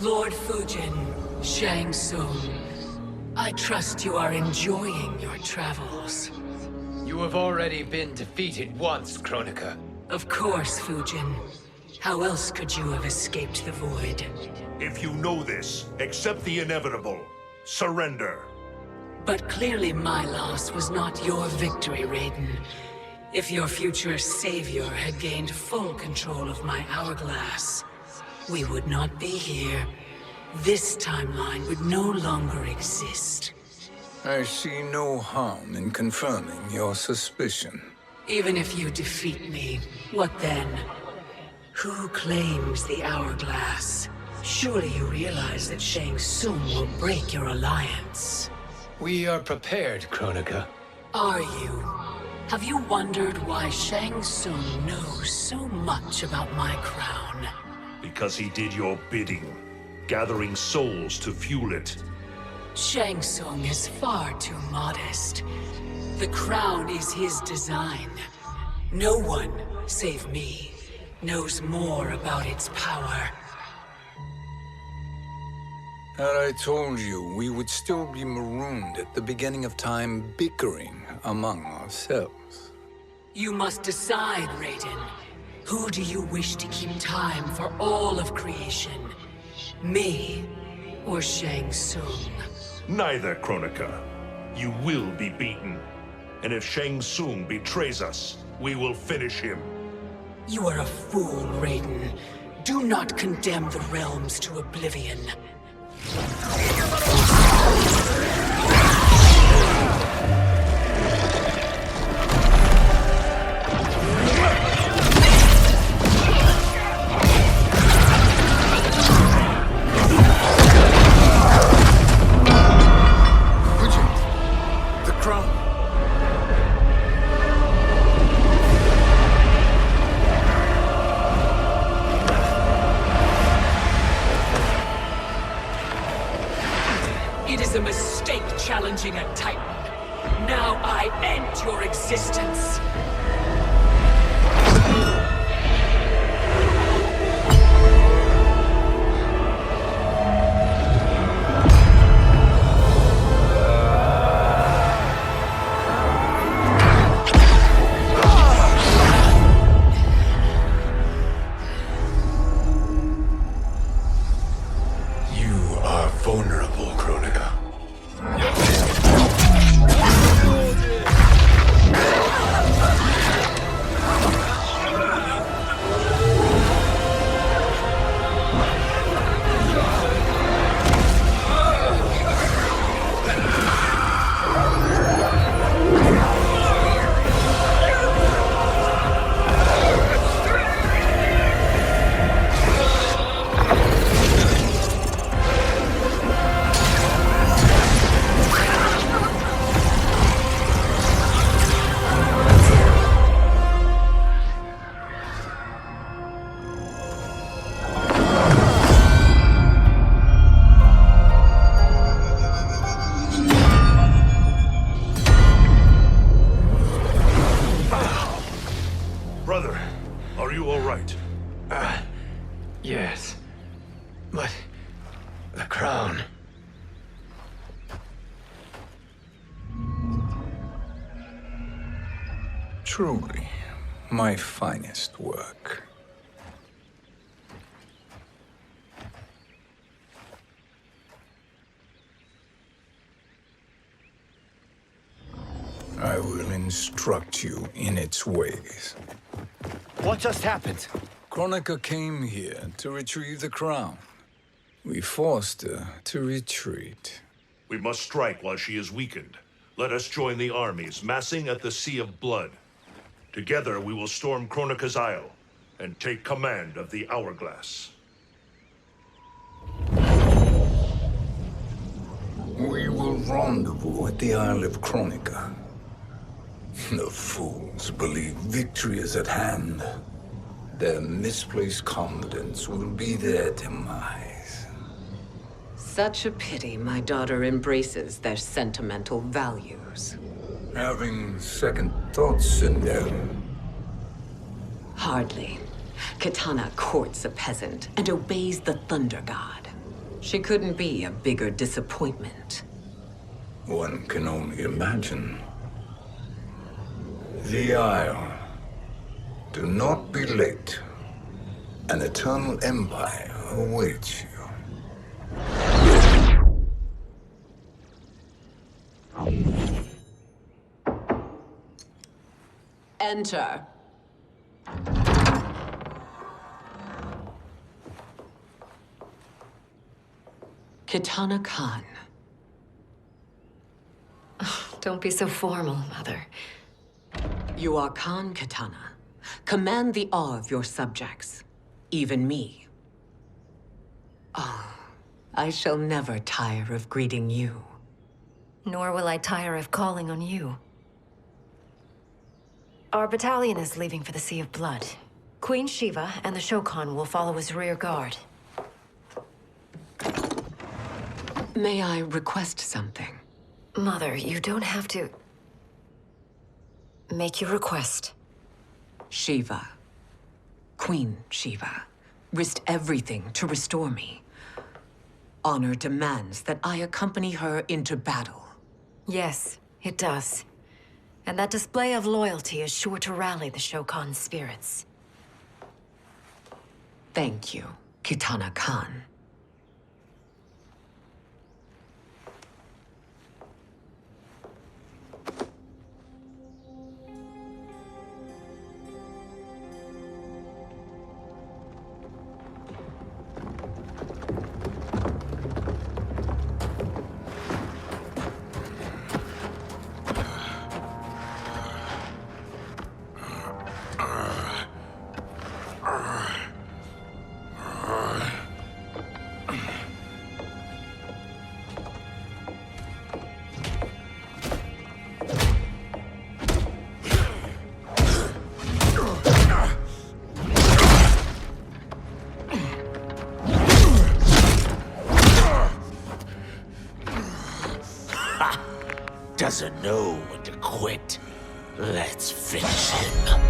Lord Fujin, Shang Tsung, I trust you are enjoying your travels. You have already been defeated once, Kronika. Of course, Fujin. How else could you have escaped the void? If you know this, accept the inevitable. Surrender. But clearly my loss was not your victory, Raiden. If your future savior had gained full control of my hourglass, we would not be here. This timeline would no longer exist. I see no harm in confirming your suspicion. Even if you defeat me, what then? Who claims the hourglass? Surely you realize that Shang Tsung will break your alliance. We are prepared, Kronika. Are you? Have you wondered why Shang Tsung knows so much about my crown? Because he did your bidding, gathering souls to fuel it. Shang Tsung is far too modest. The crown is his design. No one, save me, knows more about its power. Had I told you, we would still be marooned at the beginning of time, bickering among ourselves. You must decide, Raiden. Who do you wish to keep time for all of creation? Me or Shang Tsung? Neither, Kronika. You will be beaten. And if Shang Tsung betrays us, we will finish him. You are a fool, Raiden. Do not condemn the realms to oblivion. The crown. It is a mistake challenging a Titan. Now I end your existence. You are vulnerable, Kronika. Brother, are you all right? Yes. But the crown. Truly, my finest work. I will instruct you in its ways. What just happened? Kronika came here to retrieve the crown. We forced her to retreat. We must strike while she is weakened. Let us join the armies, massing at the Sea of Blood. Together we will storm Kronika's Isle and take command of the Hourglass. We will rendezvous at the Isle of Kronika. The fools believe victory is at hand. Their misplaced confidence will be their demise. Such a pity my daughter embraces their sentimental values. Having second thoughts, Sindel. Hardly. Kitana courts a peasant and obeys the Thunder God. She couldn't be a bigger disappointment. One can only imagine. The Isle. Do not be late. An eternal empire awaits you. Enter. Kitana Khan. Don't be so formal, Mother. You are Khan Kitana. Command the awe of your subjects, even me. I shall never tire of greeting you. Nor will I tire of calling on you. Our battalion is leaving for the Sea of Blood. Queen Shiva and the Shokan will follow as rear guard. May I request something? Mother, you don't have to... make your request. Shiva, Queen Shiva, risked everything to restore me. Honor demands that I accompany her into battle. Yes, it does. And that display of loyalty is sure to rally the Shokan's spirits. Thank you, Kitana Khan. Doesn't know when to quit. Let's finish him.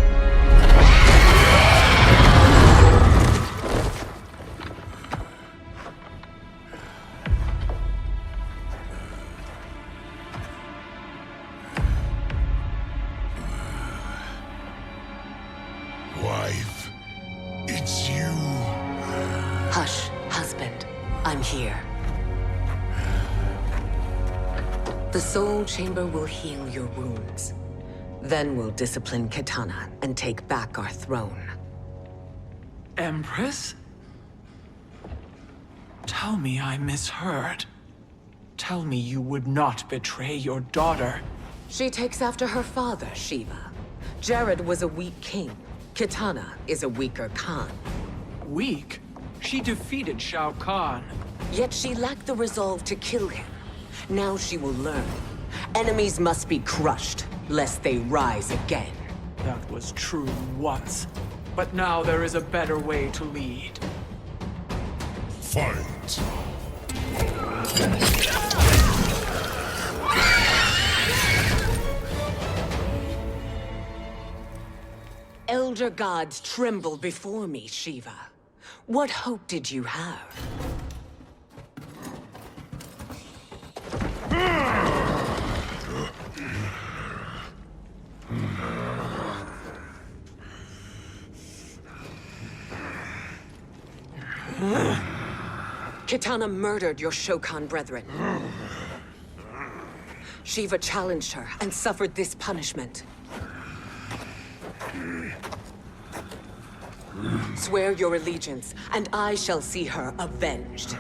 Wife, it's you. Hush, husband. I'm here. The Soul Chamber will heal your wounds. Then we'll discipline Kitana and take back our throne. Empress? Tell me I misheard. Tell me you would not betray your daughter. She takes after her father, Shiva. Jared was a weak king. Kitana is a weaker Khan. Weak? She defeated Shao Kahn. Yet she lacked the resolve to kill him. Now she will learn. Enemies must be crushed, lest they rise again. That was true once. But now there is a better way to lead. Fight! Elder gods tremble before me, Shiva. What hope did you have? Kitana murdered your Shokan brethren. Shiva challenged her and suffered this punishment. Swear your allegiance, and I shall see her avenged.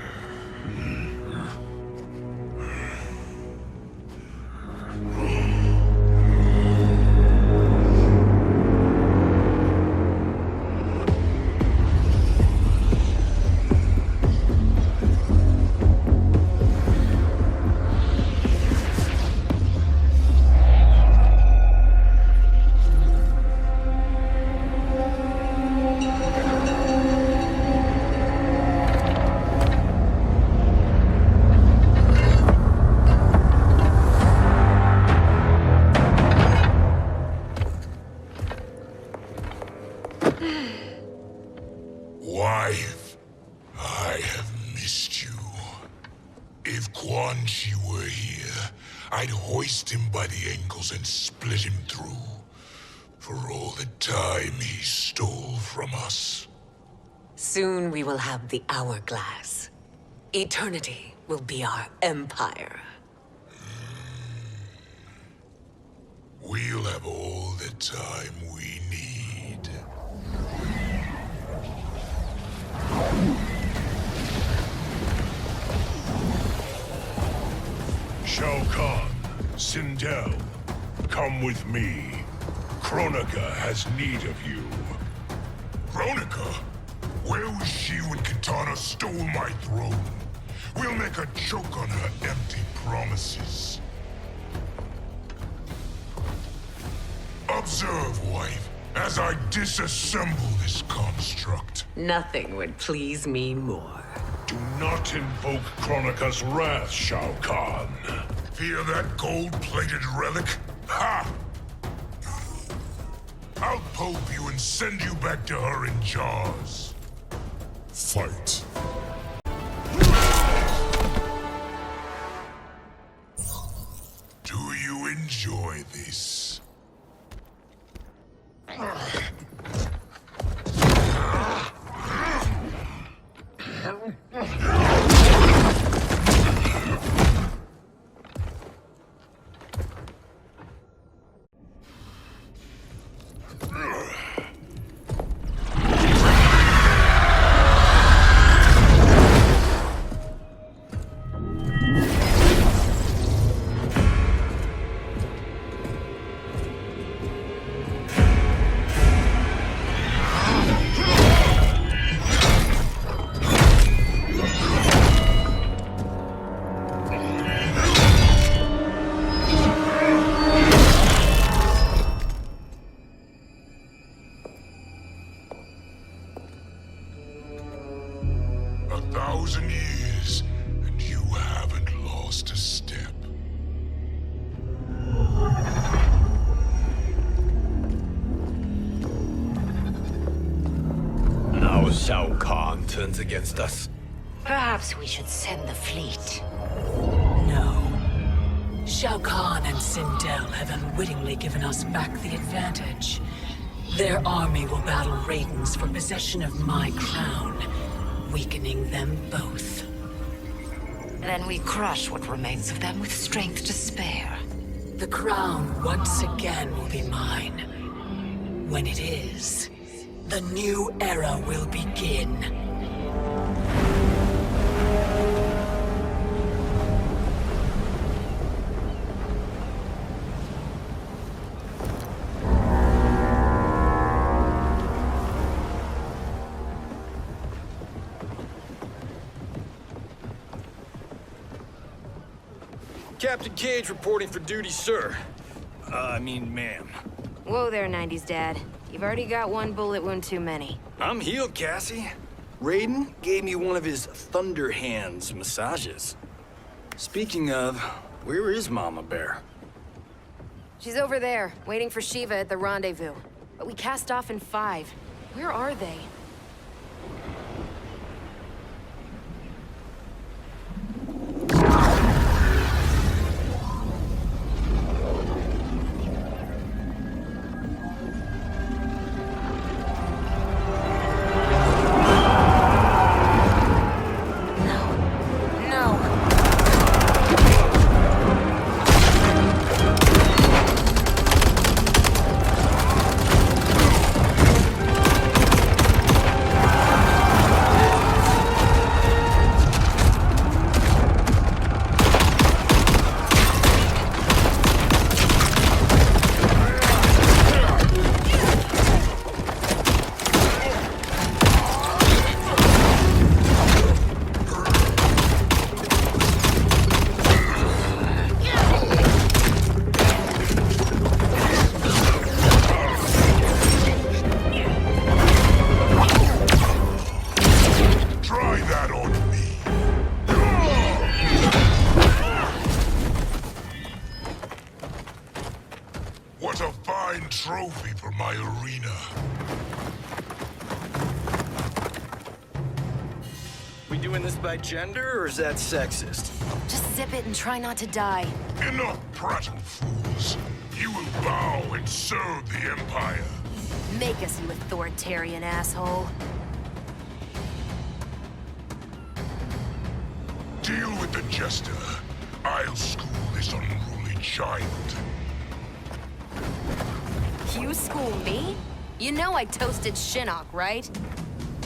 Wife, I have missed you. If Quan Chi were here, I'd hoist him by the ankles and split him through. For all the time he stole from us. Soon we will have the hourglass. Eternity will be our empire. We'll have all the time we need. Shao Kahn, Sindel, come with me. Kronika has need of you. Kronika? Where was she when Kitana stole my throne? We'll make a joke on her empty promises. Observe, wife, as I disassemble this construct. Nothing would please me more. Do not invoke Kronika's wrath, Shao Kahn. Fear that gold-plated relic? Ha! I'll poke you and send you back to her in jars. Fight. Do you enjoy this? Shao Kahn turns against us. Perhaps we should send the fleet. No. Shao Kahn and Sindel have unwittingly given us back the advantage. Their army will battle Raidens for possession of my crown, weakening them both. Then we crush what remains of them with strength to spare. The crown once again will be mine. When it is, the new era will begin. Captain Cage reporting for duty, sir. Ma'am. Whoa there, 90s dad. You've already got one bullet wound too many. I'm healed, Cassie. Raiden gave me one of his Thunder Hands massages. Speaking of, where is Mama Bear? She's over there, waiting for Shiva at the rendezvous. But we cast off in 5. Where are they? What a fine trophy for my arena. We doing this by gender, or is that sexist? Just zip it and try not to die. Enough prattle, fools. You will bow and serve the Empire. Make us, you authoritarian asshole. Deal with the jester. I'll school this unruly child. You school me? You know I toasted Shinnok, right?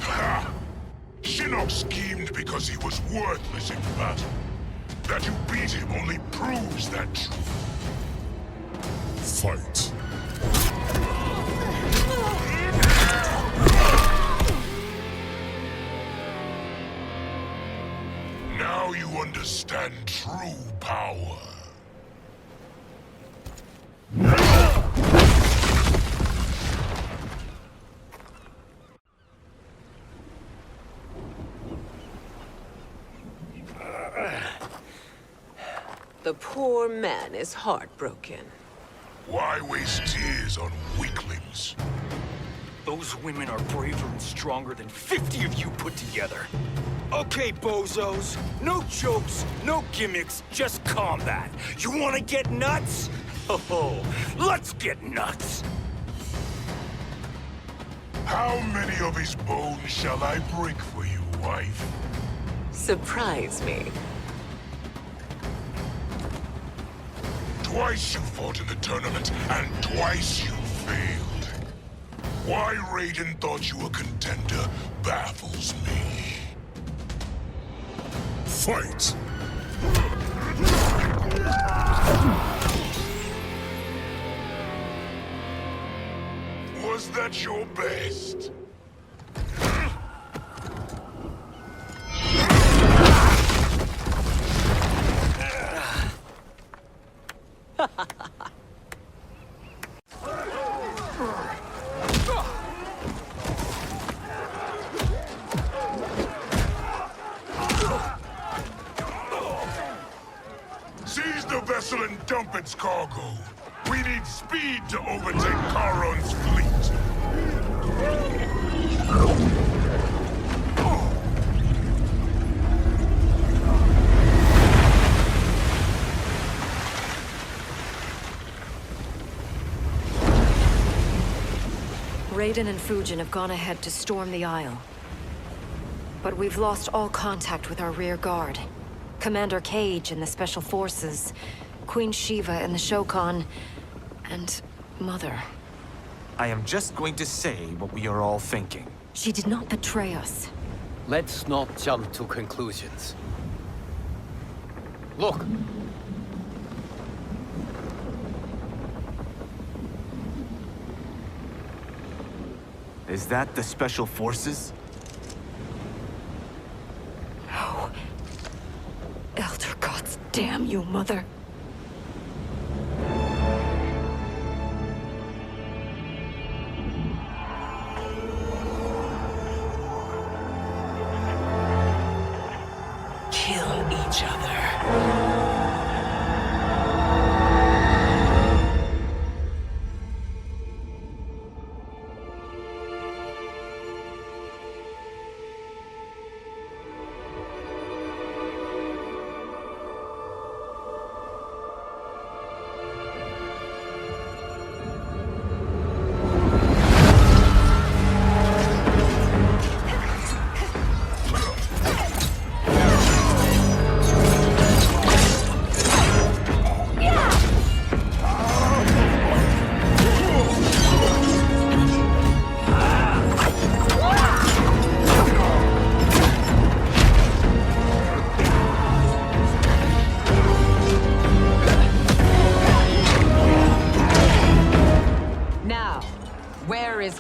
Ha! Shinnok schemed because he was worthless in battle. That you beat him only proves that truth. Fight. understand true power. The poor man is heartbroken. Why waste tears on weaklings? Those women are braver and stronger than 50 of you put together. Okay, bozos. No jokes, no gimmicks, just combat. You wanna get nuts? Oh, let's get nuts! How many of his bones shall I break for you, wife? Surprise me. Twice you fought in the tournament, and twice you failed. Why Raiden thought you a contender baffles me. Fight! Was that your best? Seize the vessel and dump its cargo. We need speed to overtake Charon's fleet. Raiden and Fujin have gone ahead to storm the Isle. But we've lost all contact with our rear guard. Commander Cage and the Special Forces, Queen Shiva and the Shokan, and Mother. I am just going to say what we are all thinking. She did not betray us. Let's not jump to conclusions. Look! Is that the Special Forces? No. Elder gods damn you, Mother. Kill each other.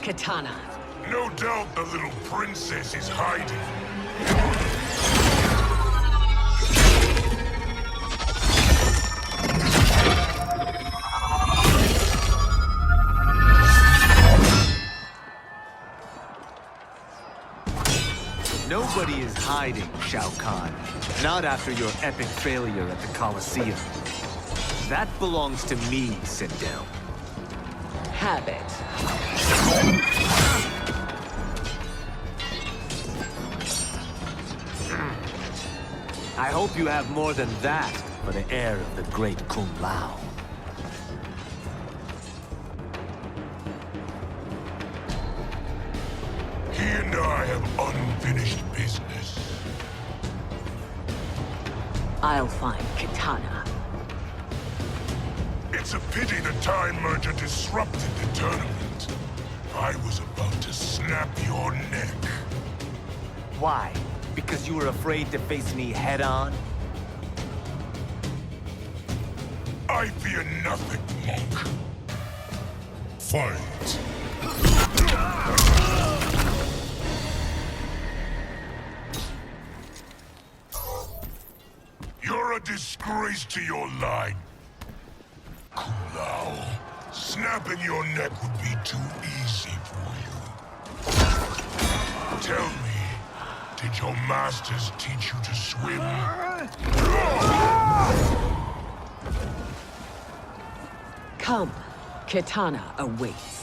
Katana. No doubt the little princess is hiding. Nobody is hiding, Shao Kahn. Not after your epic failure at the Colosseum. That belongs to me, Sindel. Have it. I hope you have more than that for the heir of the great Kung Lao. He and I have unfinished business. I'll find Katana. It's a pity the Time Merger disrupted the tournament. I was about to snap your neck. Why? Because you were afraid to face me head-on? I fear nothing, monk. Fight. disgrace to your line. Kulao, snapping your neck would be too easy for you. Tell me, did your masters teach you to swim? Come, Kitana awaits.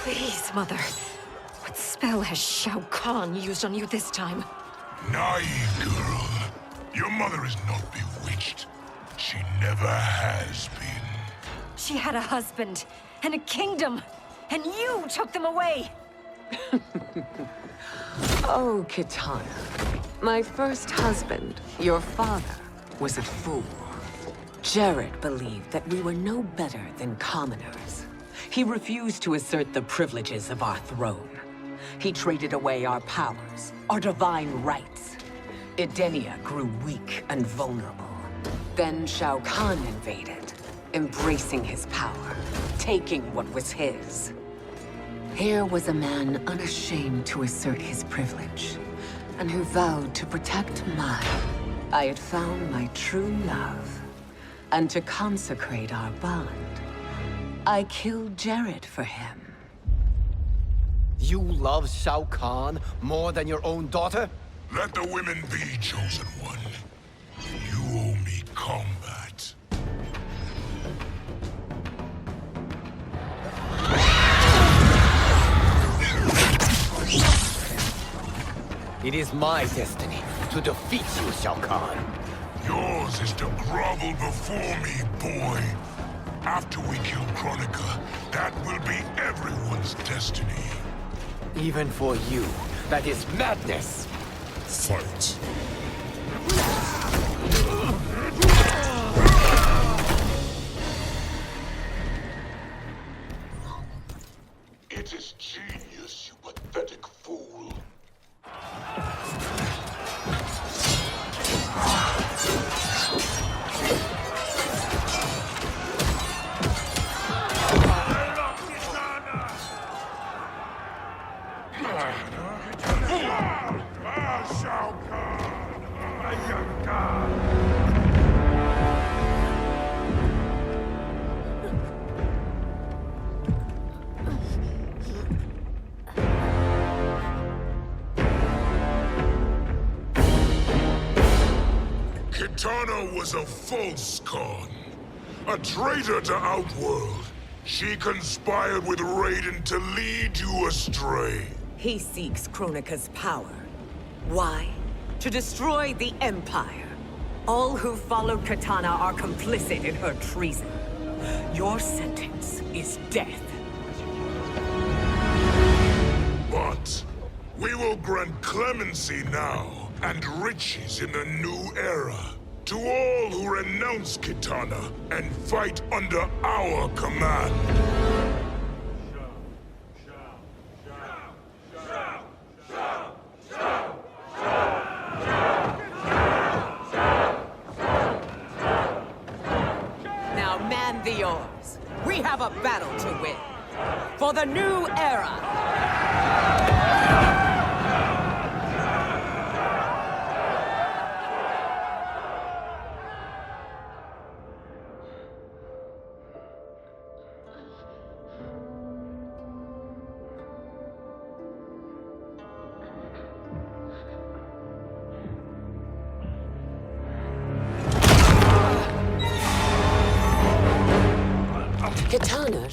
Please, Mother. What spell has Shao Kahn used on you this time? Naive girl. Your mother is not bewitched. She never has been. She had a husband and a kingdom, and you took them away! Oh, Kitana. My first husband, your father, was a fool. Jared believed that we were no better than commoners. He refused to assert the privileges of our throne. He traded away our powers, our divine rights. Edenia grew weak and vulnerable. Then Shao Kahn invaded, embracing his power, taking what was his. Here was a man unashamed to assert his privilege, and who vowed to protect mine. I had found my true love, and to consecrate our bond, I killed Jared for him. You love Shao Kahn more than your own daughter? Let the women be, chosen one. You owe me combat. It is my destiny to defeat you, Shao Kahn. Yours is to grovel before me, boy. After we kill Kronika, that will be everyone's destiny. Even for you, that is madness. Fight. It is genius, you pathetic fool. Kitana was a false Khan, a traitor to Outworld. She conspired with Raiden to lead you astray. He seeks Kronika's power. Why? To destroy the Empire. All who followed Kitana are complicit in her treason. Your sentence is death. But we will grant clemency now and riches in the new era to all who renounce Kitana and fight under our command. Now man the oars. We have a battle to win. For the new era.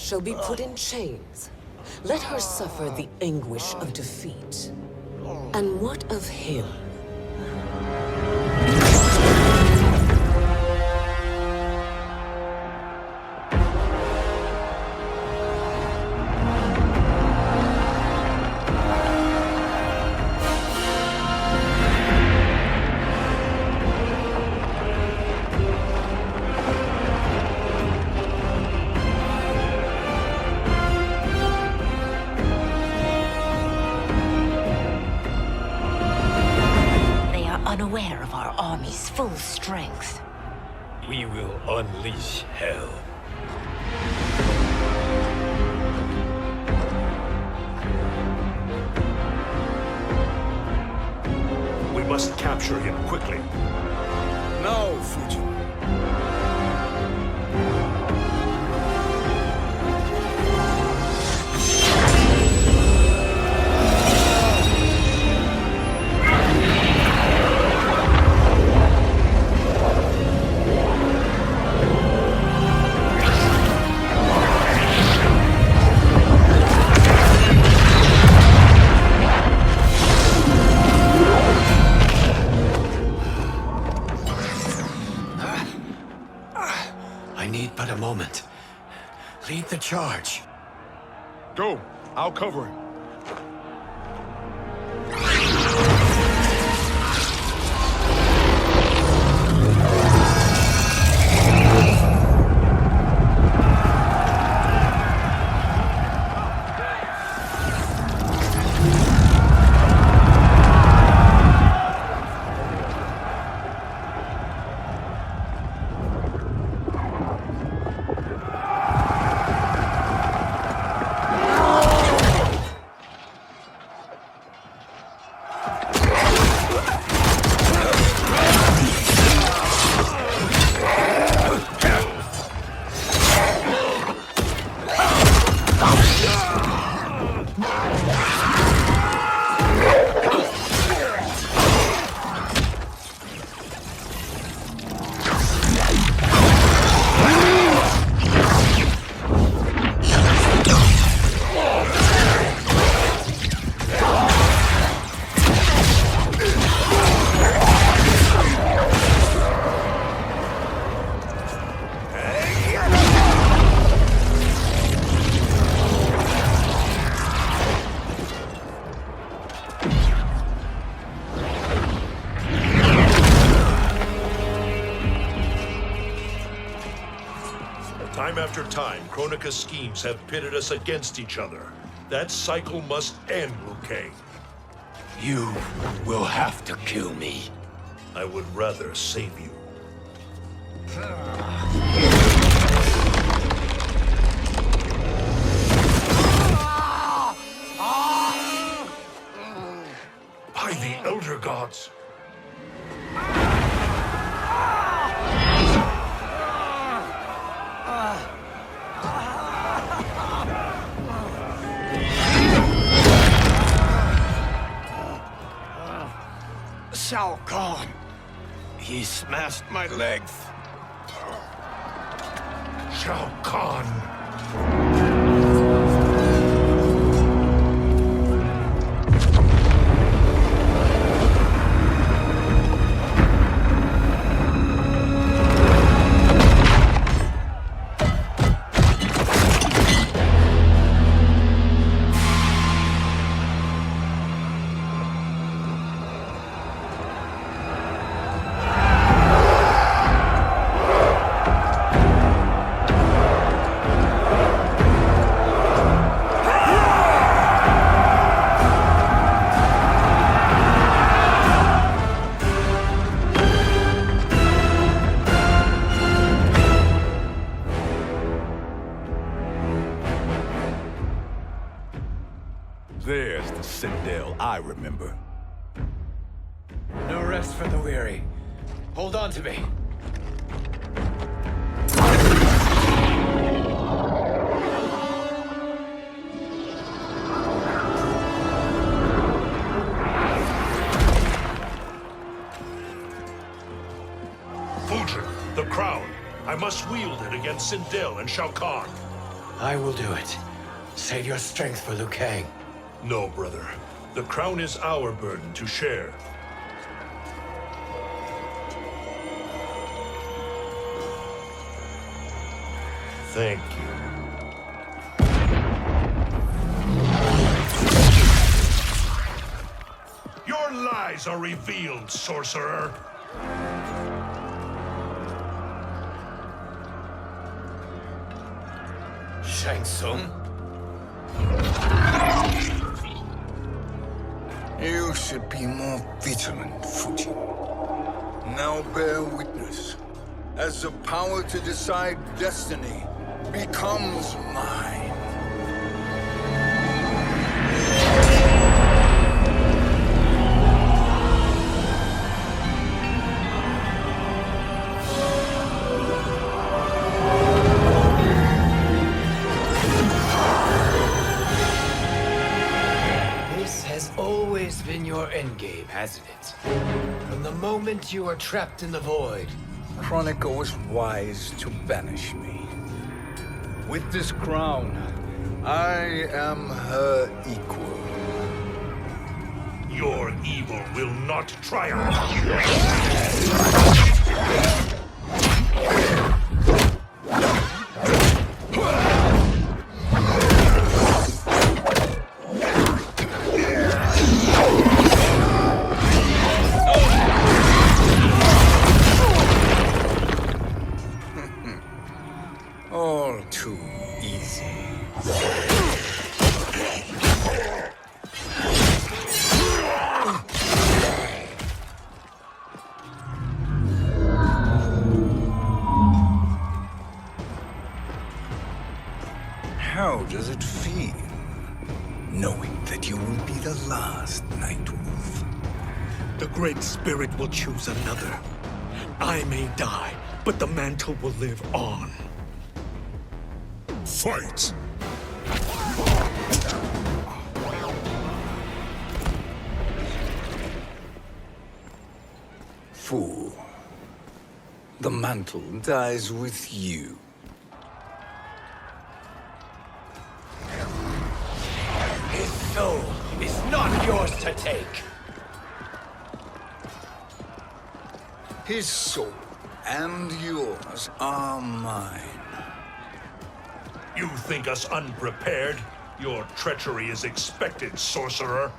shall be put in chains. Let her suffer the anguish of defeat. And what of him? Unaware of our army's full strength. We will unleash hell. We must capture him quickly. Now, Fujin. But a moment. Lead the charge. Go. I'll cover him. Time after time, Kronika's schemes have pitted us against each other. That cycle must end, Liu Kang. You will have to kill me. I would rather save you. By the Elder Gods! Shao Kahn. He smashed my legs. Shao Kahn. There's the Sindel I remember. No rest for the weary. Hold on to me. Fulgent, the crown. I must wield it against Sindel and Shao Kahn. I will do it. Save your strength for Liu Kang. No, brother. The crown is our burden to share. Thank you. Your lies are revealed, sorcerer. Shang Tsung? You should be more vigilant, Fujin. Now bear witness, as the power to decide destiny becomes mine. This has always been your endgame, hasn't it? From the moment you were trapped in the void. Kronika was wise to banish me. With this crown, I am her equal. Your evil will not triumph. All too easy. How does it feel, knowing that you will be the last Nightwolf? The Great Spirit will choose another. I may die, but the mantle will live on. Fight! Fool. The mantle dies with you. His soul is not yours to take. His soul and yours are mine. You think us unprepared? Your treachery is expected, sorcerer.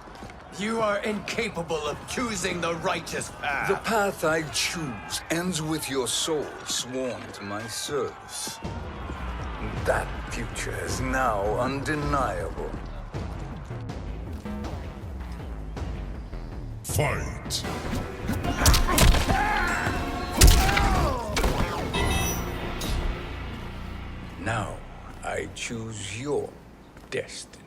You are incapable of choosing the righteous path. The path I choose ends with your soul sworn to my service. That future is now undeniable. Fight! Now I choose your destiny.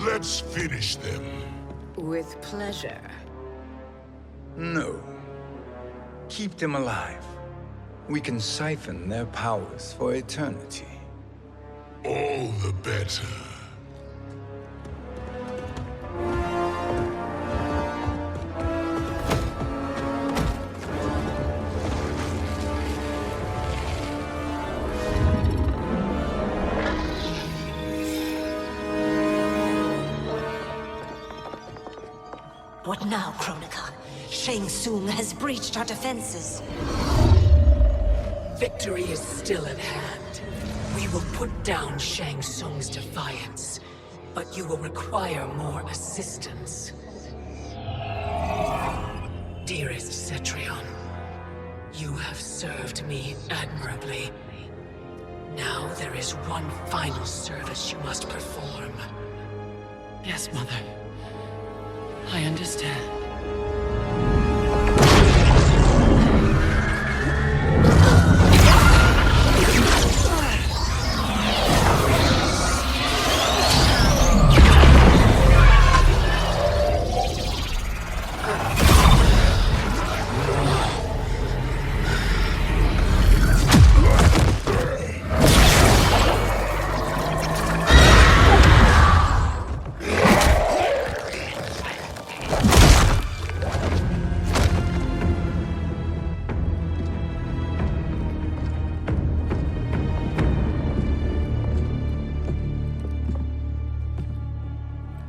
Let's finish them. With pleasure. No. Keep them alive. We can siphon their powers for eternity. All the better. What now, Kronika? Shang Tsung has breached our defenses. Victory is still at hand. We will put down Shang Tsung's defiance, but you will require more assistance. Dearest Cetrion, you have served me admirably. Now there is one final service you must perform. Yes, Mother. I understand.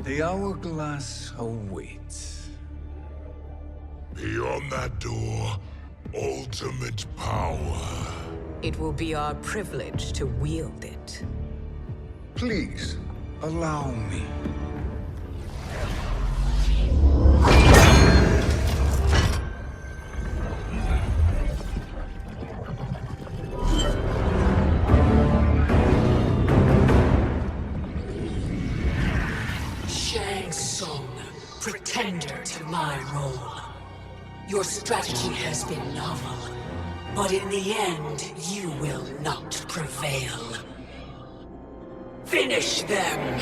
The hourglass awaits. Beyond that door, ultimate power. It will be our privilege to wield it. Please, allow me. Shang Tsung, pretender to my role. Your strategy has been novel, but in the end, you will not prevail. Finish them!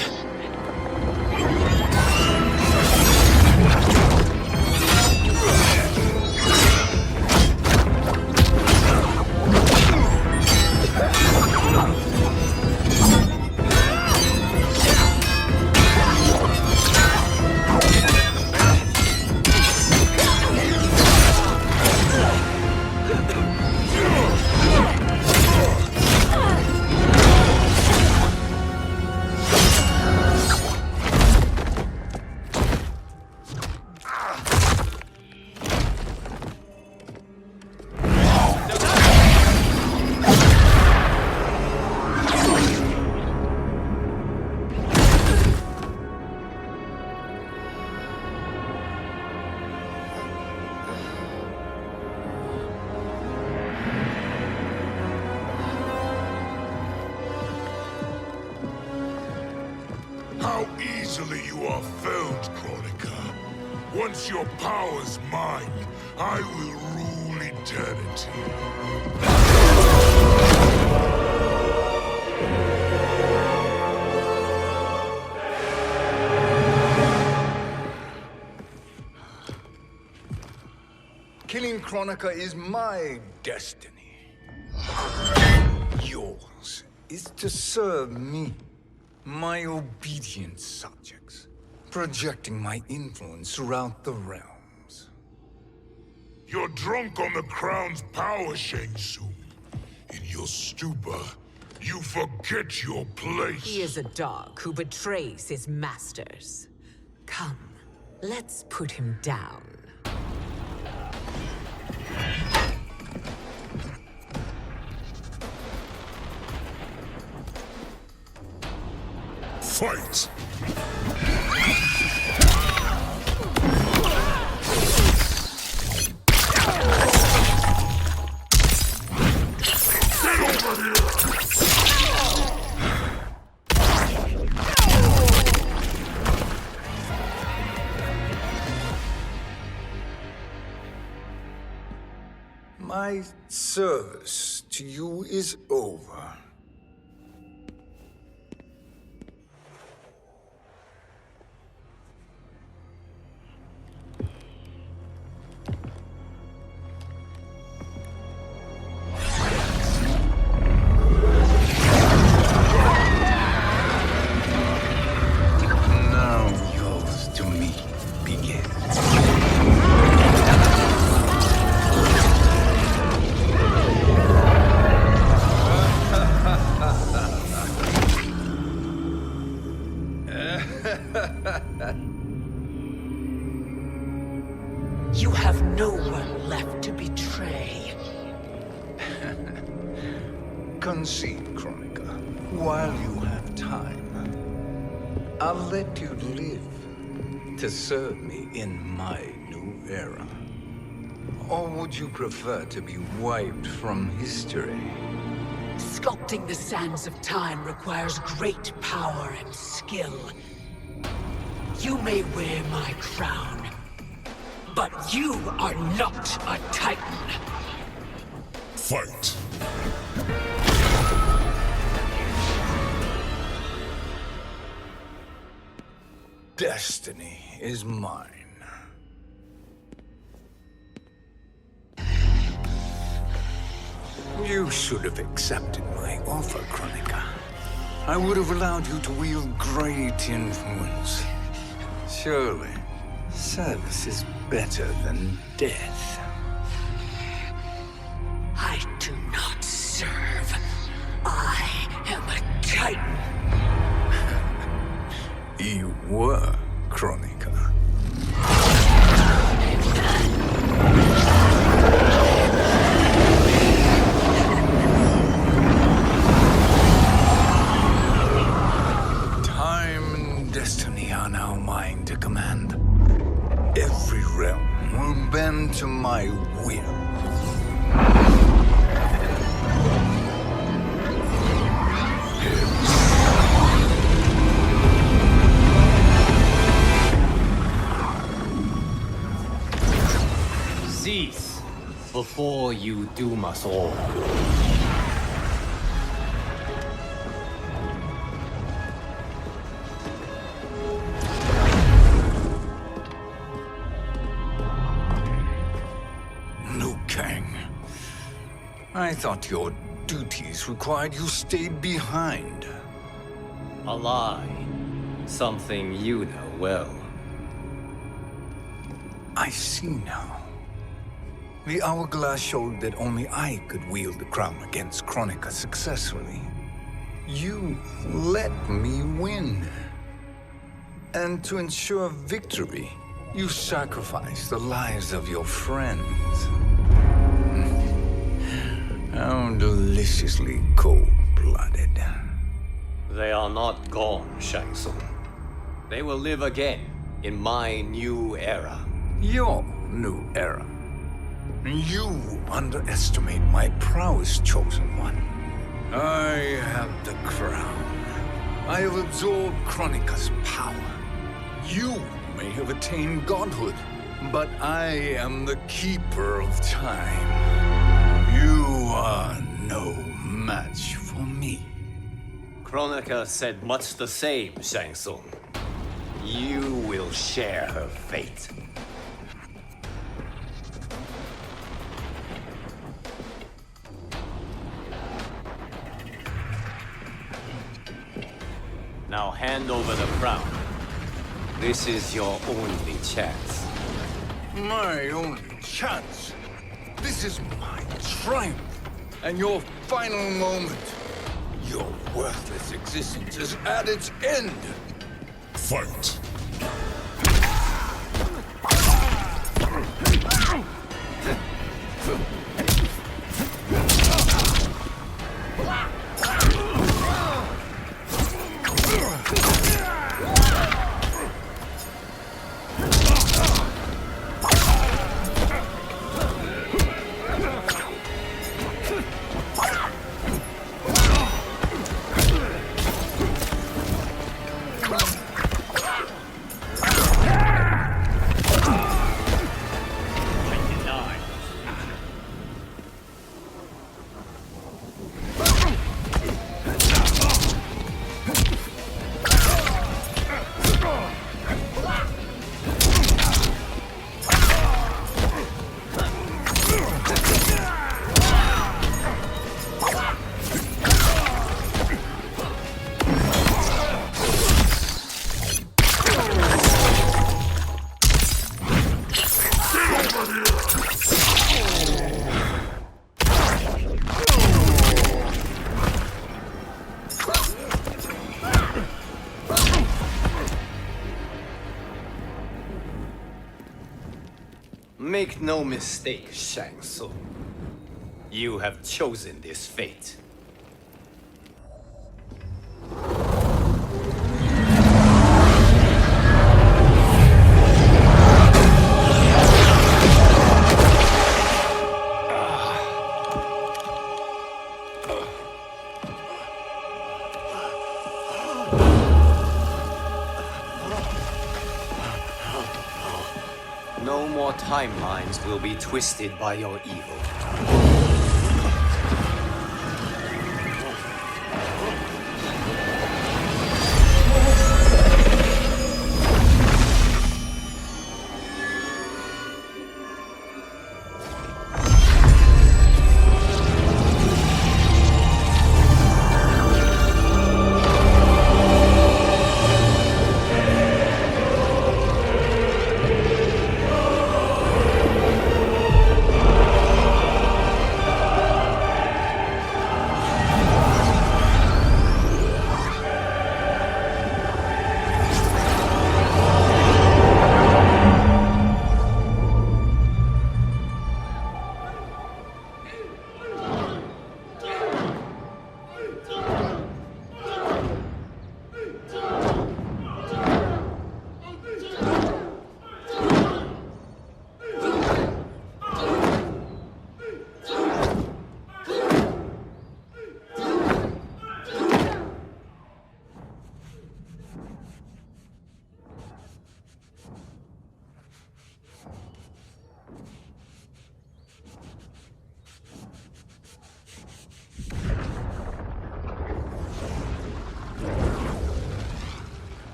How easily you are felled, Kronika. Once your power's mine, I will rule eternity. Killing Kronika is my destiny. Yours is to serve me, my obedient subjects, projecting my influence throughout the realms. You're drunk on the crown's power, Shang Tsung. In your stupor, you forget your place. He is a dog who betrays his masters. Come, let's put him down. Fight! Get over here! My service to you is over. Now yours to me begins. You have no one left to betray. Concede, Kronika, while you have time. I'll let you live to serve me in my new era. Or would you prefer to be wiped from history? Sculpting the sands of time requires great power and skill. You may wear my crown, but you are not a Titan. Fight! Destiny is mine. You should have accepted my offer, Kronika. I would have allowed you to wield great influence. Surely, service is better than death. I do not serve. I am a Titan. You were Kronika. Time and destiny are now mine to command. Every realm will bend to my will. Cease before you doom us all. Liu Kang. I thought your duties required you stayed behind. A lie. Something you know well. I see now. The hourglass showed that only I could wield the crown against Kronika successfully. You let me win. And to ensure victory, you sacrificed the lives of your friends. How deliciously cold-blooded. They are not gone, Shang Tsung. They will live again in my new era. Your new era. You underestimate my prowess, Chosen One. I have the crown. I have absorbed Kronika's power. You may have attained godhood, but I am the keeper of time. You are no match for me. Kronika said much the same, Shang Tsung. You will share her fate. Now hand over the crown. This is your only chance. My only chance? This is my triumph, and your final moment. Your worthless existence is at its end. Fight! Make no mistake, Shang Tsung. You have chosen this fate. No more timelines will be twisted by your evil.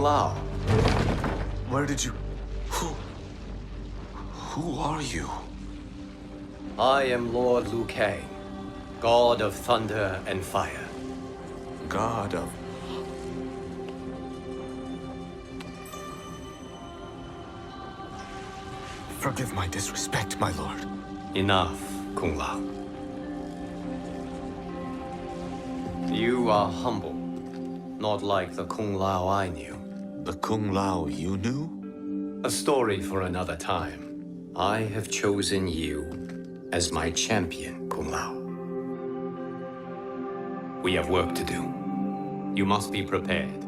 Lao. Where did you... Who are you? I am Lord Liu Kang, God of Thunder and Fire. God of... Forgive my disrespect, my lord. Enough, Kung Lao. You are humble, not like the Kung Lao I knew. The Kung Lao you knew? A story for another time. I have chosen you as my champion, Kung Lao. We have work to do. You must be prepared.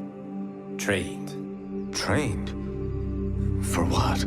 Trained. Trained? For what?